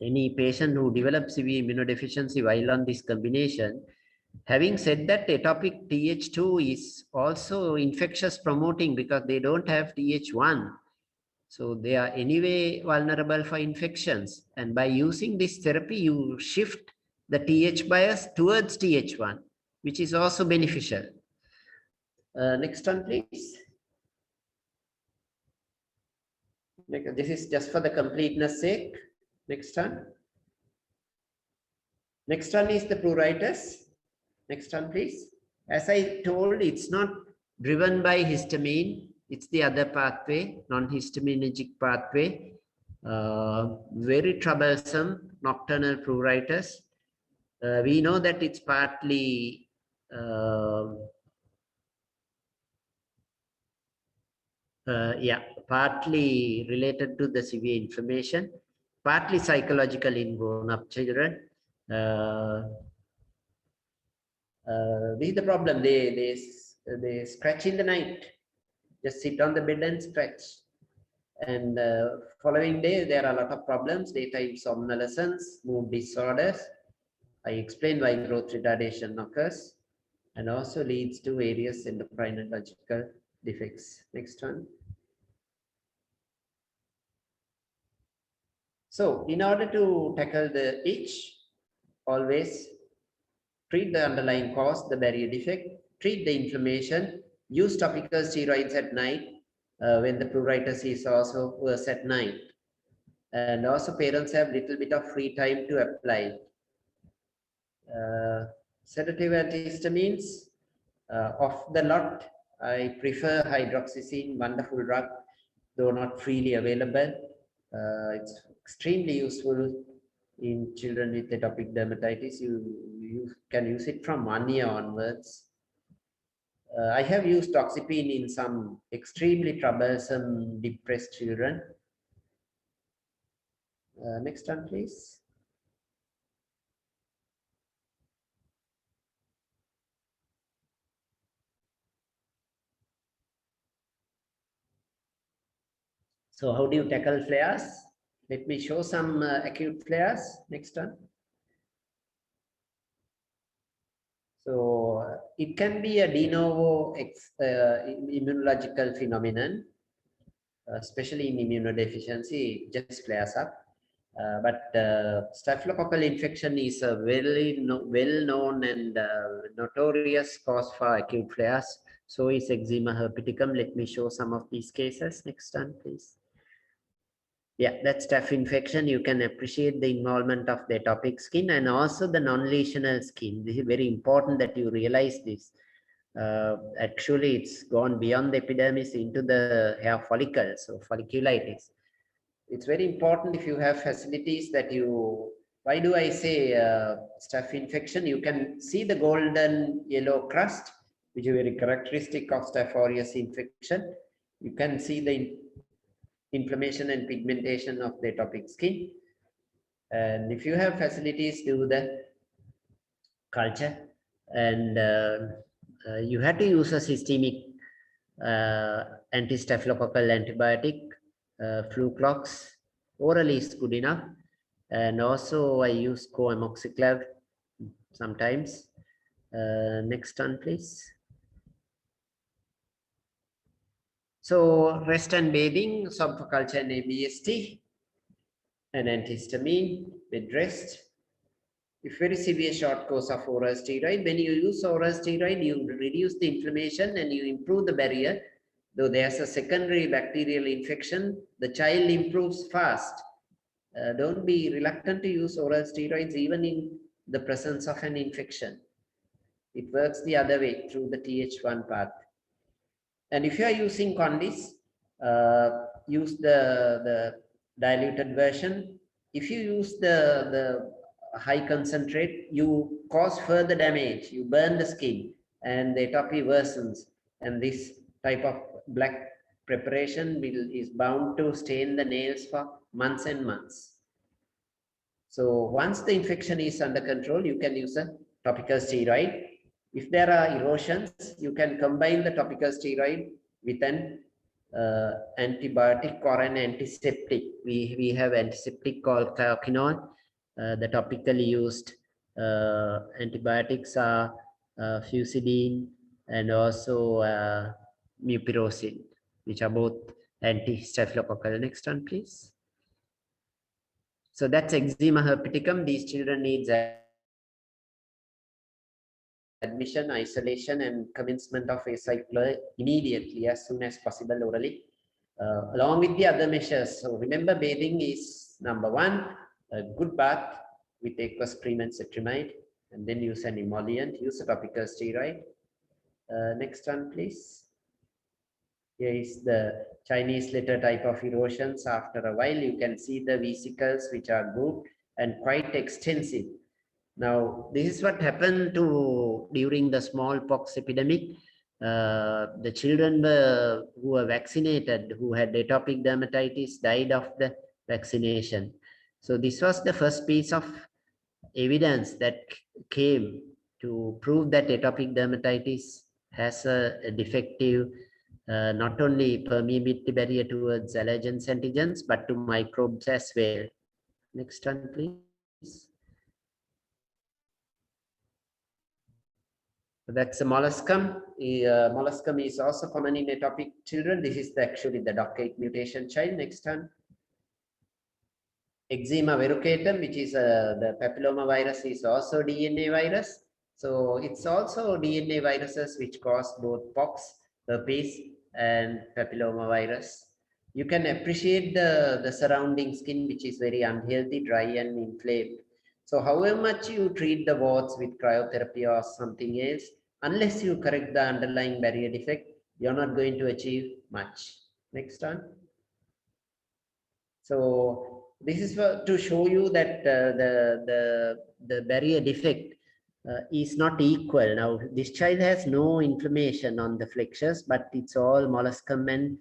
any patient who develops severe immunodeficiency while on this combination. Having said that, atopic Th2 is also infectious promoting, because they don't have Th1. So they are anyway vulnerable for infections. And by using this therapy, you shift the Th bias towards Th1, which is also beneficial. Next one, please. This is just for the completeness sake. Next one. Next one is the pruritus. Next one, please. As I told, it's not driven by histamine. It's the other pathway, non-histaminergic pathway. Very troublesome, nocturnal pruritus. We know that it's partly partly related to the severe inflammation, partly psychological in grown-up children. This is the problem. They scratch in the night. Just sit on the bed and scratch. And following day, there are a lot of problems, daytime somnolence, mood disorders. I explained why growth retardation occurs and also leads to various endocrinological defects. Next one. So in order to tackle the itch, always treat the underlying cause, the barrier defect, treat the inflammation, use topical steroids at night when the pruritus is also worse at night. And also parents have little bit of free time to apply. Sedative antihistamines, of the lot, I prefer hydroxyzine, wonderful drug, though not freely available. It's extremely useful in children with atopic dermatitis. You can use it from 1 year onwards. I have used toxipine in some extremely troublesome, depressed children. Next one, please. So how do you tackle flares? Let me show some acute flares. Next one. So it can be a de novo immunological phenomenon, especially in immunodeficiency, it just flares up. But staphylococcal infection is a very well-known and notorious cause for acute flares. So is eczema herpeticum. Let me show some of these cases. Next one, please. Yeah, that's staph infection. You can appreciate the involvement of the atopic skin and also the non-lesional skin. This is very important that you realize this. Actually, it's gone beyond the epidermis into the hair follicle, so folliculitis. It's very important if you have facilities that you, why do I say staph infection? You can see the golden yellow crust, which is very characteristic of Staph aureus infection. You can see the inflammation and pigmentation of the atopic skin. And if you have facilities, do the culture. And you have to use a systemic anti-staphylococcal antibiotic, Fluclox. Orally is good enough. And also I use co-amoxiclav sometimes. Next one, please. So rest and bathing, subculture and ABST, and antihistamine, bed rest. If very severe short course of oral steroid, when you use oral steroid, you reduce the inflammation and you improve the barrier. Though there's a secondary bacterial infection, the child improves fast. Don't be reluctant to use oral steroids even in the presence of an infection. It works the other way through the Th1 path. And if you are using Condis, use the diluted version. If you use the high concentrate, you cause further damage. You burn the skin and the atopy worsens. And this type of black preparation is bound to stain the nails for months and months. So once the infection is under control, you can use a topical steroid. If there are erosions, you can combine the topical steroid with an antibiotic or an antiseptic. We have antiseptic called thioquinone. The topically used antibiotics are fusidine and also mupirocin, which are both anti-staphylococcal. Next one, please. So that's eczema herpeticum. These children need admission, isolation, and commencement of acyclovir immediately, as soon as possible orally, along with the other measures. So remember, bathing is number one, a good bath with aqueous cream and cetrimide, and then use an emollient, use a topical steroid. Next one, please. Here is the Chinese letter type of erosions. After a while, you can see the vesicles, which are good and quite extensive. Now, this is what happened during the smallpox epidemic. The children who were vaccinated, who had atopic dermatitis, died of the vaccination. So this was the first piece of evidence that came to prove that atopic dermatitis has a defective not only permeability barrier towards allergens, antigens, but to microbes as well. Next one, please. That's a molluscum. Molluscum is also common in atopic children. This is actually the DOCK8 mutation child. Next one. Eczema verrucatum, which is the papilloma virus, is also DNA virus. So it's also DNA viruses which cause both pox, herpes, and papilloma virus. You can appreciate the surrounding skin, which is very unhealthy, dry, and inflamed. So however much you treat the warts with cryotherapy or something else, unless you correct the underlying barrier defect, you're not going to achieve much. Next one. So this is to show you that the barrier defect is not equal. Now this child has no inflammation on the flexures, but it's all molluscum and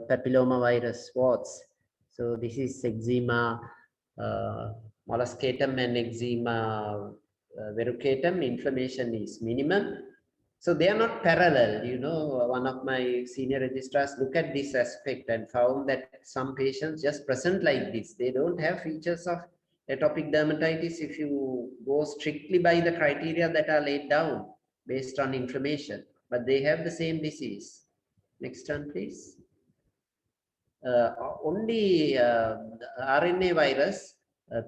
papilloma virus warts. So this is eczema molluscatum and eczema verrucatum. Inflammation is minimum. So they are not parallel. You know, one of my senior registrars looked at this aspect and found that some patients just present like this. They don't have features of atopic dermatitis if you go strictly by the criteria that are laid down based on inflammation, but they have the same disease. Next one, please. Only RNA virus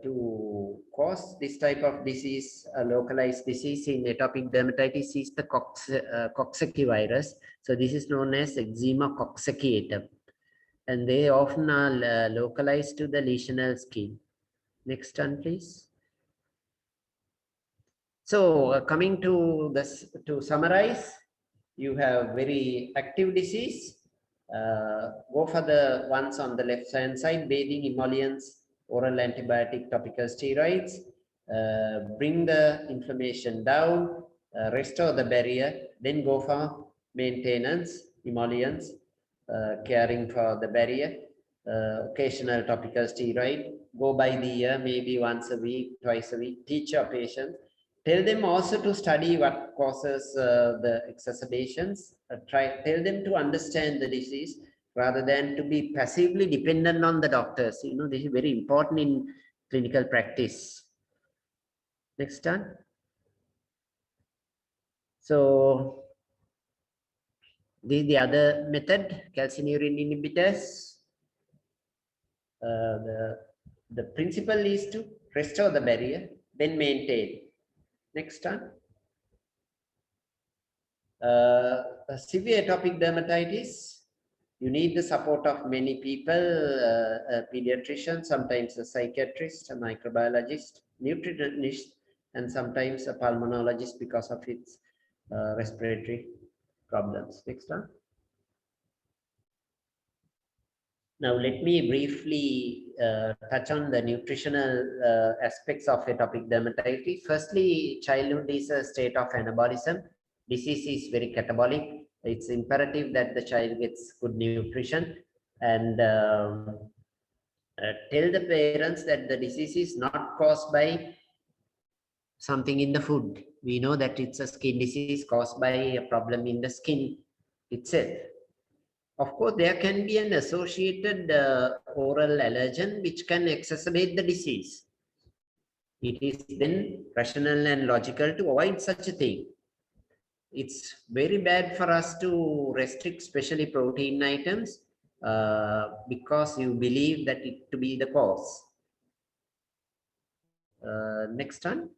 to cause this type of disease, localized disease in atopic dermatitis, is the Coxsackie virus. So this is known as eczema coxsackiatum, and they often are localized to the lesional skin. Next one, please. So coming to this, to summarize, you have very active disease. Go for the ones on the left hand side: bathing, emollients, oral antibiotic, topical steroids. Bring the inflammation down, restore the barrier, then go for maintenance, emollients, caring for the barrier, occasional topical steroid. Go by the year, maybe once a week, twice a week. Teach your patients. Tell them also to study what causes the exacerbations. Tell them to understand the disease rather than to be passively dependent on the doctors. You know, this is very important in clinical practice. Next one. So this is the other method, calcineurin inhibitors. The principle is to restore the barrier, then maintain. Next one. Severe atopic dermatitis, you need the support of many people, a pediatrician, sometimes a psychiatrist, a microbiologist, nutritionist, and sometimes a pulmonologist because of its respiratory problems. Next one. Now, let me briefly touch on the nutritional aspects of atopic dermatitis. Firstly, childhood is a state of anabolism. Disease is very catabolic. It's imperative that the child gets good nutrition, and tell the parents that the disease is not caused by something in the food. We know that it's a skin disease caused by a problem in the skin itself. Of course, there can be an associated oral allergen which can exacerbate the disease. It is then rational and logical to avoid such a thing. It's very bad for us to restrict especially protein items because you believe that it to be the cause. Next one.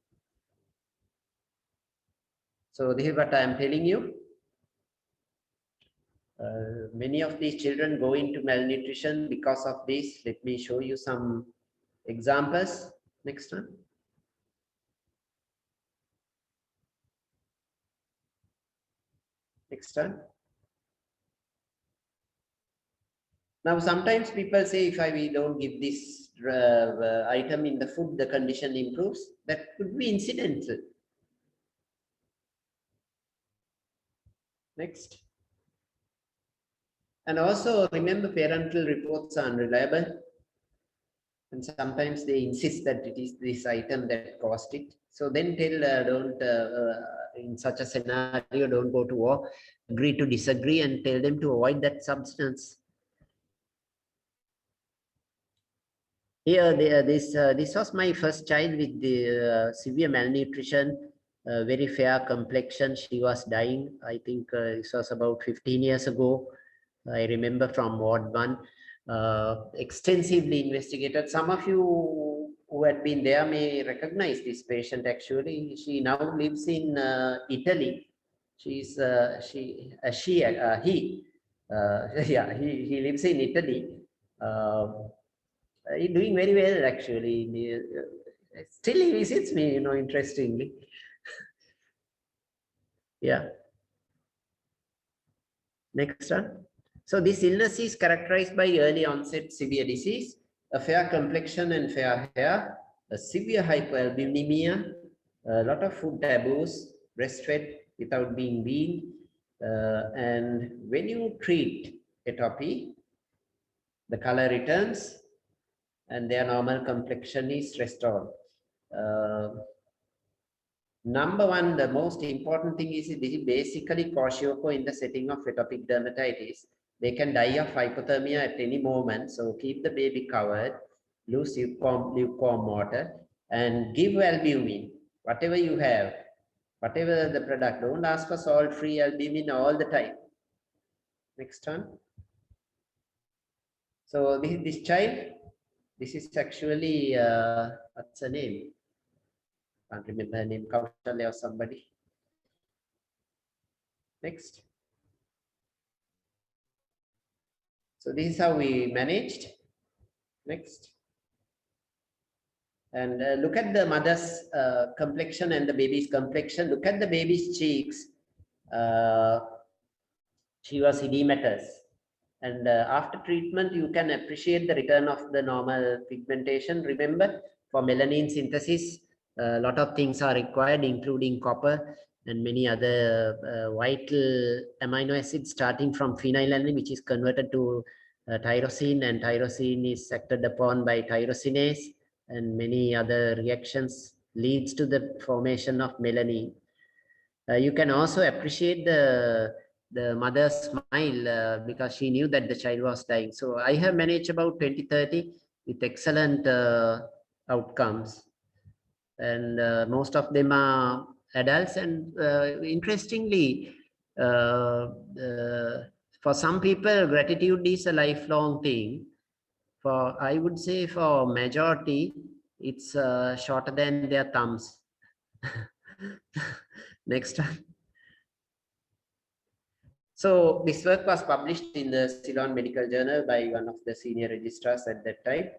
So this is what I am telling you. Many of these children go into malnutrition because of this. Let me show you some examples. Next one. Next one. Now, sometimes people say, if we don't give this item in the food, the condition improves. That could be incidental. Next. And also remember, parental reports are unreliable. And sometimes they insist that it is this item that caused it. So then tell, don't, in such a scenario, don't go to war, agree to disagree and tell them to avoid that substance. Here, this was my first child with the severe malnutrition, very fair complexion. She was dying. I think this was about 15 years ago. I remember from Ward 1. Extensively investigated. Some of you who had been there may recognize this patient. Actually, she now lives in Italy. She's he lives in Italy. He's doing very well, actually. Still, he visits me, interestingly. Yeah. Next one. So this illness is characterized by early onset severe disease, a fair complexion and fair hair, a severe hypoalbuminemia, a lot of food taboos, breastfed without being weaned, and when you treat atopy, the color returns and their normal complexion is restored. Number one, the most important thing is this is basically kwashiorkor in the setting of atopic dermatitis. They can die of hypothermia at any moment, so keep the baby covered, lose lukewarm water, and give albumin, whatever you have, whatever the product. Don't ask for salt-free albumin all the time. Next one. So this child, this is actually, what's her name? Can't remember her name, Kaushalya or somebody. Next. So this is how we managed. Next. And look at the mother's complexion and the baby's complexion. Look at the baby's cheeks. She was edematous. And after treatment, you can appreciate the return of the normal pigmentation. Remember, for melanin synthesis, a lot of things are required, including copper and many other vital amino acids, starting from phenylalanine, which is converted to tyrosine, and tyrosine is acted upon by tyrosinase, and many other reactions leads to the formation of melanin. You can also appreciate the mother's smile because she knew that the child was dying. So I have managed about 20-30 with excellent outcomes, and most of them are adults. And interestingly, for some people, gratitude is a lifelong thing. For, I would say, for majority, it's shorter than their thumbs. Next one. So this work was published in the Ceylon Medical Journal by one of the senior registrars at that time.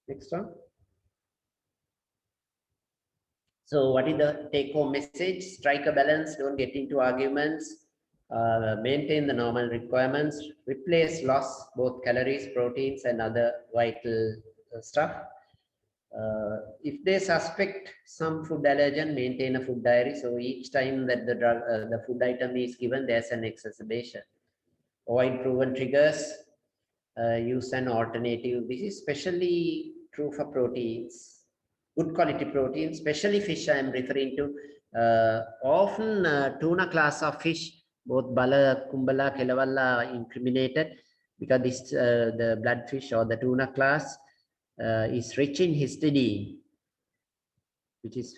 Next one. So what is the take-home message? Strike a balance, don't get into arguments, maintain the normal requirements, replace loss, both calories, proteins, and other vital stuff. If they suspect some food allergen, maintain a food diary. So each time that the drug, the food item is given, there's an exacerbation. Avoid proven triggers. Use an alternative. This is especially true for proteins. Good quality protein, especially fish I am referring to. Often tuna class of fish, both bala, kumbala, kelavalla are incriminated because this the bloodfish or the tuna class is rich in histidine, which is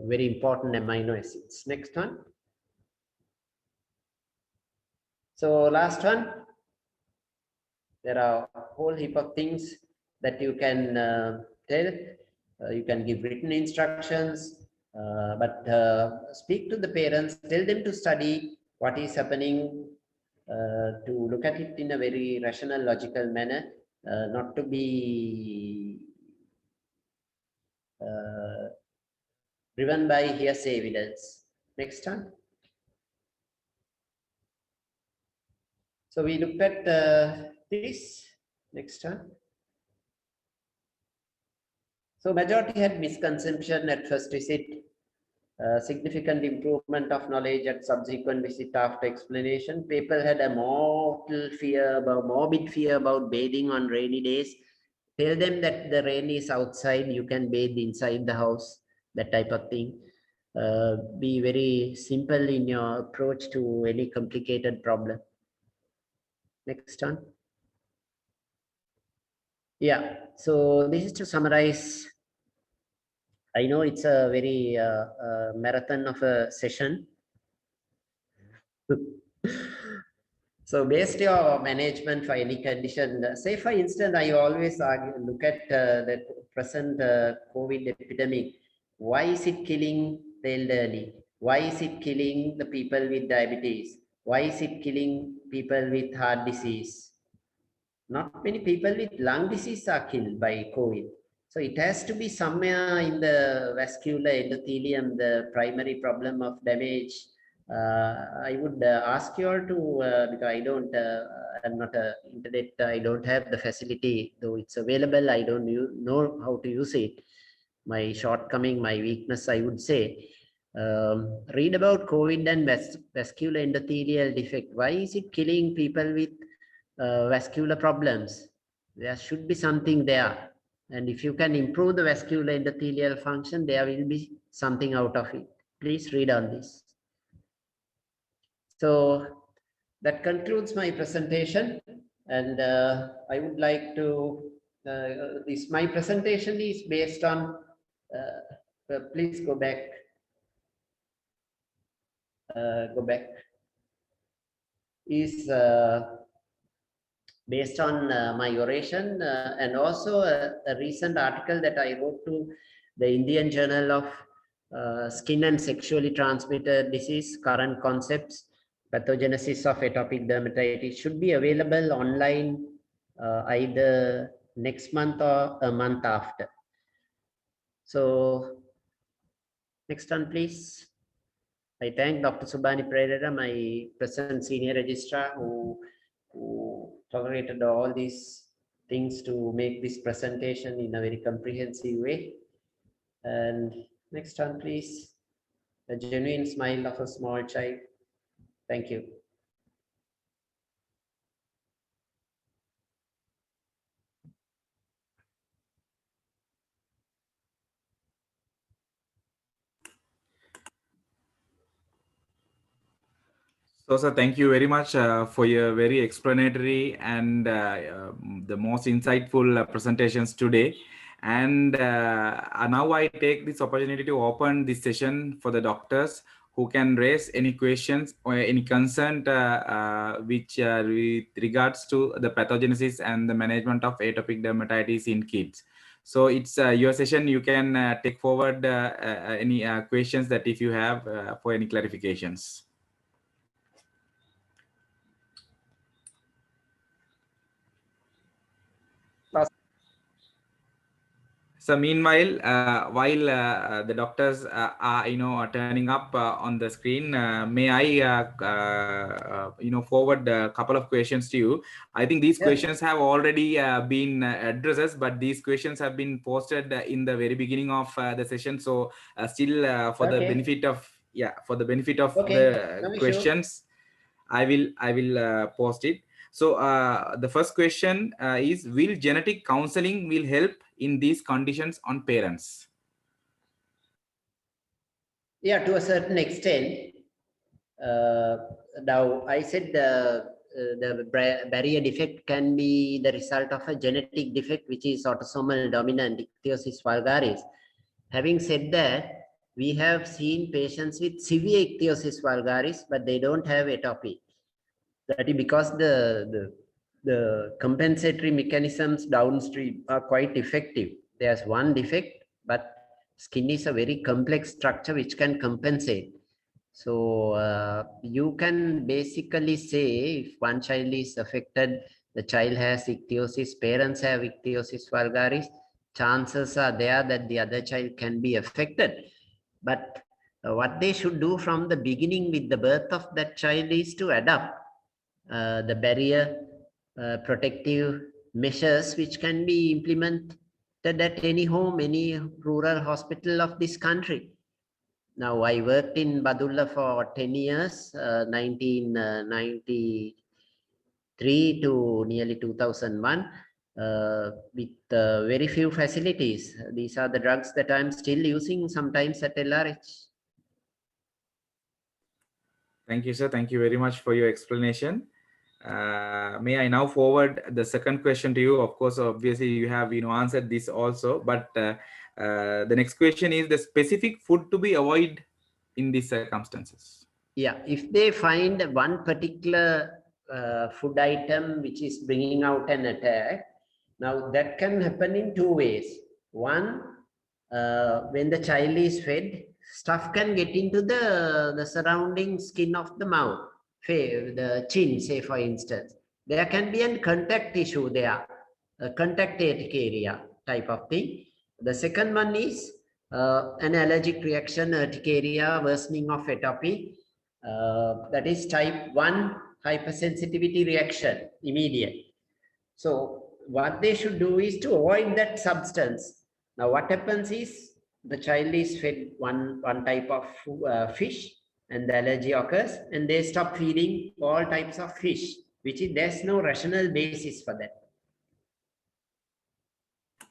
very important amino acids. Next one. So last one. There are a whole heap of things that you can tell. You can give written instructions, but speak to the parents, tell them to study what is happening, to look at it in a very rational, logical manner, not to be driven by hearsay evidence. Next one. So we looked at this. Next one. So majority had misconception at first visit, significant improvement of knowledge at subsequent visit after explanation. People had a morbid fear about bathing on rainy days. Tell them that the rain is outside, you can bathe inside the house. that type of thing. Be very simple in your approach to any complicated problem. Next one. Yeah, so this is to summarize. I know it's a very marathon of a session. So based your management for any condition, say for instance, I always look at the present COVID epidemic. Why is it killing the elderly? Why is it killing the people with diabetes? Why is it killing people with heart disease? Not many people with lung disease are killed by COVID. So it has to be somewhere in the vascular endothelium, the primary problem of damage. I would ask you all to, because I don't, I'm not a internet, I don't have the facility, though it's available, I don't know how to use it. My shortcoming, my weakness, I would say. Read about COVID and vascular endothelial defect. Why is it killing people with vascular problems? There should be something there. And if you can improve the vascular endothelial function, there will be something out of it. Please read on this. So that concludes my presentation. And I would like to, my presentation is based on, please go back. Is based on my oration and also a recent article that I wrote to the Indian Journal of Skin and Sexually Transmitted Disease, Current Concepts, Pathogenesis of Atopic Dermatitis, should be available online either next month or a month after. So next one, please. I thank Dr. Subhani Pereira, my present senior registrar, who tolerated all these things to make this presentation in a very comprehensive way. And next one, please. A genuine smile of a small child. Thank you. So, sir, thank you very much for your very explanatory and the most insightful presentations today. And now I take this opportunity to open this session for the doctors who can raise any questions or any concern which with regards to the pathogenesis and the management of atopic dermatitis in kids. So it's your session. You can take forward any questions that if you have for any clarifications. So meanwhile, while the doctors are turning up on the screen, may I forward a couple of questions to you. I think these questions have already been addressed, but these questions have been posted in the very beginning of the session. So still for the benefit of the questions, I will post it. So the first question is, will genetic counseling will help in these conditions on parents? Yeah, to a certain extent. Now, I said the barrier defect can be the result of a genetic defect, which is autosomal dominant ichthyosis vulgaris. Having said that, we have seen patients with severe ichthyosis vulgaris, but they don't have atopy. That is because the compensatory mechanisms downstream are quite effective. There's one defect, but skin is a very complex structure which can compensate. So you can basically say if one child is affected, the child has ichthyosis, parents have ichthyosis vulgaris, chances are there that the other child can be affected. But what they should do from the beginning with the birth of that child is to adapt the barrier protective measures which can be implemented at any home, any rural hospital of this country. Now, I worked in Badulla for 10 years, 1993 to nearly 2001. with very few facilities. These are the drugs that I'm still using sometimes at LRH. Thank you, sir. Thank you very much for your explanation. May I now forward the second question to you? Of course, obviously you have answered this also, but the next question is the specific food to be avoided in these circumstances. Yeah, if they find one particular food item which is bringing out an attack, now that can happen in two ways. One, when the child is fed, stuff can get into the surrounding skin of the mouth, the chin, say for instance. There can be a contact issue there, a contact urticaria type of thing. The second one is an allergic reaction, urticaria, worsening of atopy. That is type 1 hypersensitivity reaction, immediate. So what they should do is to avoid that substance. Now what happens is the child is fed one type of fish and the allergy occurs, and they stop feeding all types of fish, which is there's no rational basis for that.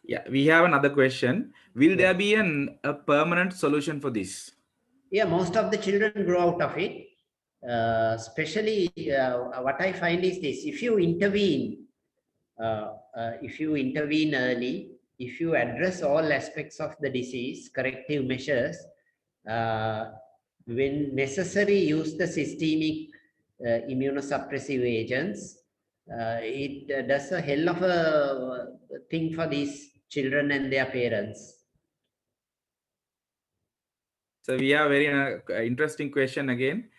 Yeah, we have another question. Will there be a permanent solution for this? Yeah, most of the children grow out of it. Especially what I find is this: if you intervene early, if you address all aspects of the disease, corrective measures, when necessary, use the systemic immunosuppressive agents. It does a hell of a thing for these children and their parents. So we have very interesting question again.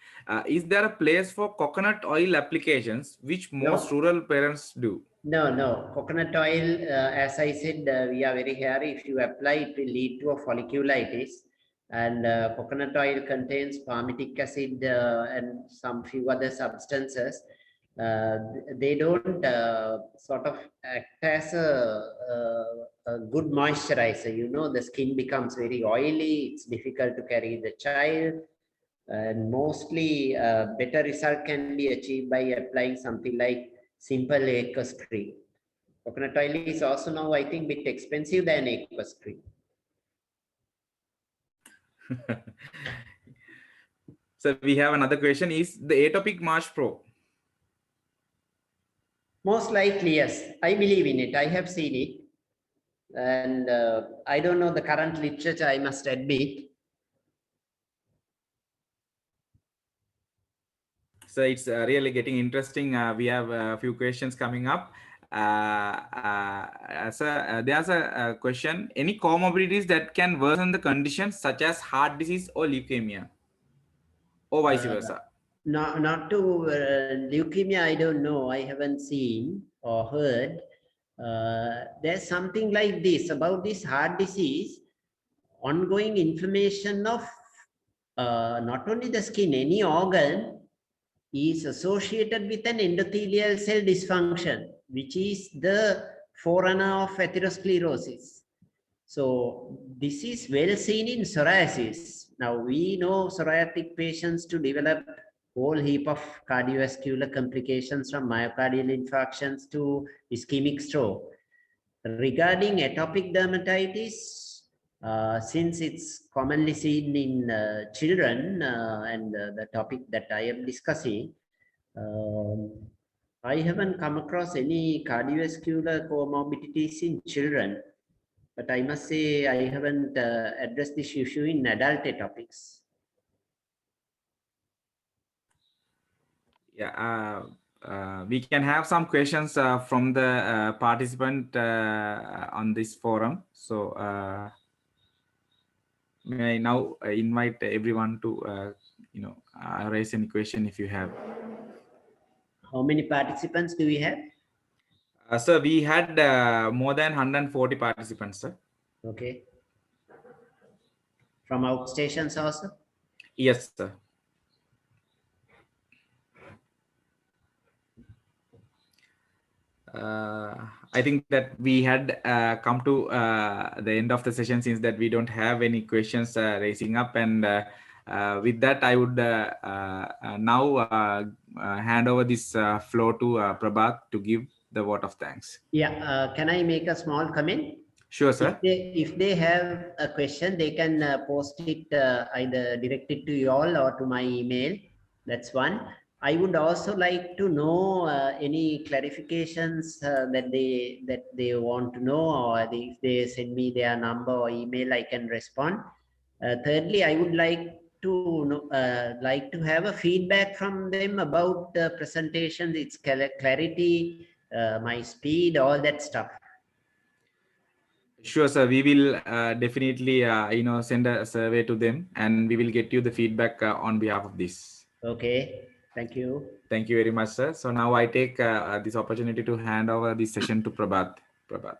Is there a place for coconut oil applications which most rural parents do? No. Coconut oil, as I said, we are very hairy. If you apply, it will lead to a folliculitis. And coconut oil contains palmitic acid and some few other substances. They don't sort of act as a good moisturizer. The skin becomes very oily. It's difficult to carry the child. And mostly better result can be achieved by applying something like simple aqueous cream. Coconut oil is also now, I think, a bit expensive than aqueous cream. So we have another question. Is the Atopic March Pro? Most likely, yes. I believe in it. I have seen it. And I don't know the current literature, I must admit. So it's really getting interesting. We have a few questions coming up. There's a question. Any comorbidities that can worsen the condition, such as heart disease or leukemia, or vice versa? Not to leukemia, I don't know. I haven't seen or heard. There's something like this about this heart disease. Ongoing inflammation of not only the skin, any organ is associated with an endothelial cell dysfunction, which is the forerunner of atherosclerosis. So this is well seen in psoriasis. Now we know psoriatic patients to develop whole heap of cardiovascular complications from myocardial infarctions to ischemic stroke. Regarding atopic dermatitis, since it's commonly seen in children and the topic that I am discussing, I haven't come across any cardiovascular comorbidities in children, but I must say I haven't addressed this issue in adult atopics. Yeah, we can have some questions from the participant on this forum. So may I now invite everyone to raise any question if you have. How many participants do we have? Sir, we had more than 140 participants, sir. Okay. From outstations also? Yes, sir. I think that we had come to the end of the session, since that we don't have any questions raising up, and with that I would now hand over this floor to Prabhat to give the vote of thanks. Yeah, can I make a small comment? Sure, sir. If they have a question, they can post it either directed to you all or to my email. That's one. I would also like to know any clarifications that they want to know, or if they send me their number or email, I can respond. Thirdly, I would like to have a feedback from them about the presentation, its clarity, my speed, all that stuff. Sure, sir. We will definitely, send a survey to them, and we will get you the feedback on behalf of this. Okay. Thank you. Thank you very much, sir. So now I take this opportunity to hand over this session to Prabhat. Prabhat.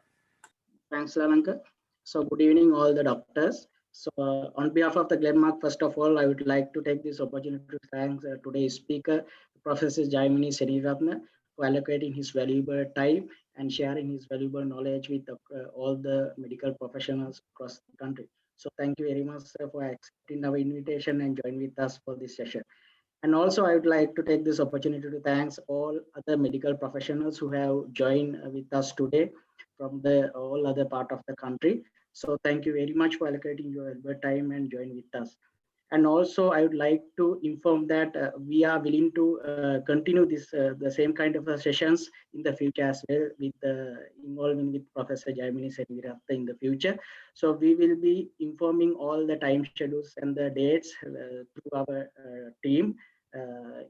Thanks, Lalanka. So good evening, all the doctors. So on behalf of the Glenmark, first of all, I would like to take this opportunity to thank today's speaker, Professor Jayamini Seneviratne, for allocating his valuable time and sharing his valuable knowledge with all the medical professionals across the country. So thank you very much, sir, for accepting our invitation and joining with us for this session. And also, I would like to take this opportunity to thank all other medical professionals who have joined with us today from the all other part of the country. So thank you very much for allocating your time and join with us. And also, I would like to inform that we are willing to continue this the same kind of sessions in the future as well, with involving with Professor Jayamini Seneviratne in the future. So we will be informing all the time schedules and the dates through our team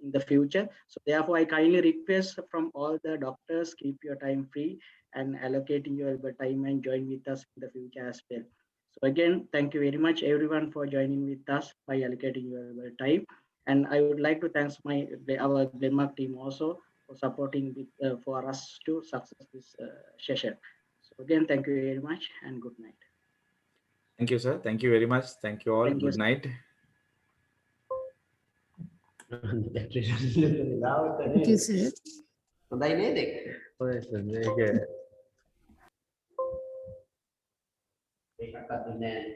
in the future. So therefore, I kindly request from all the doctors, keep your time free and allocating your time and join with us in the future as well. So again, thank you very much everyone for joining with us by allocating your time. And I would like to thank our Glenmark team also for supporting for us to success this session. So again, thank you very much and good night. Thank you, sir. Thank you very much. Thank you all. Thank you, good night. Thank you, sir.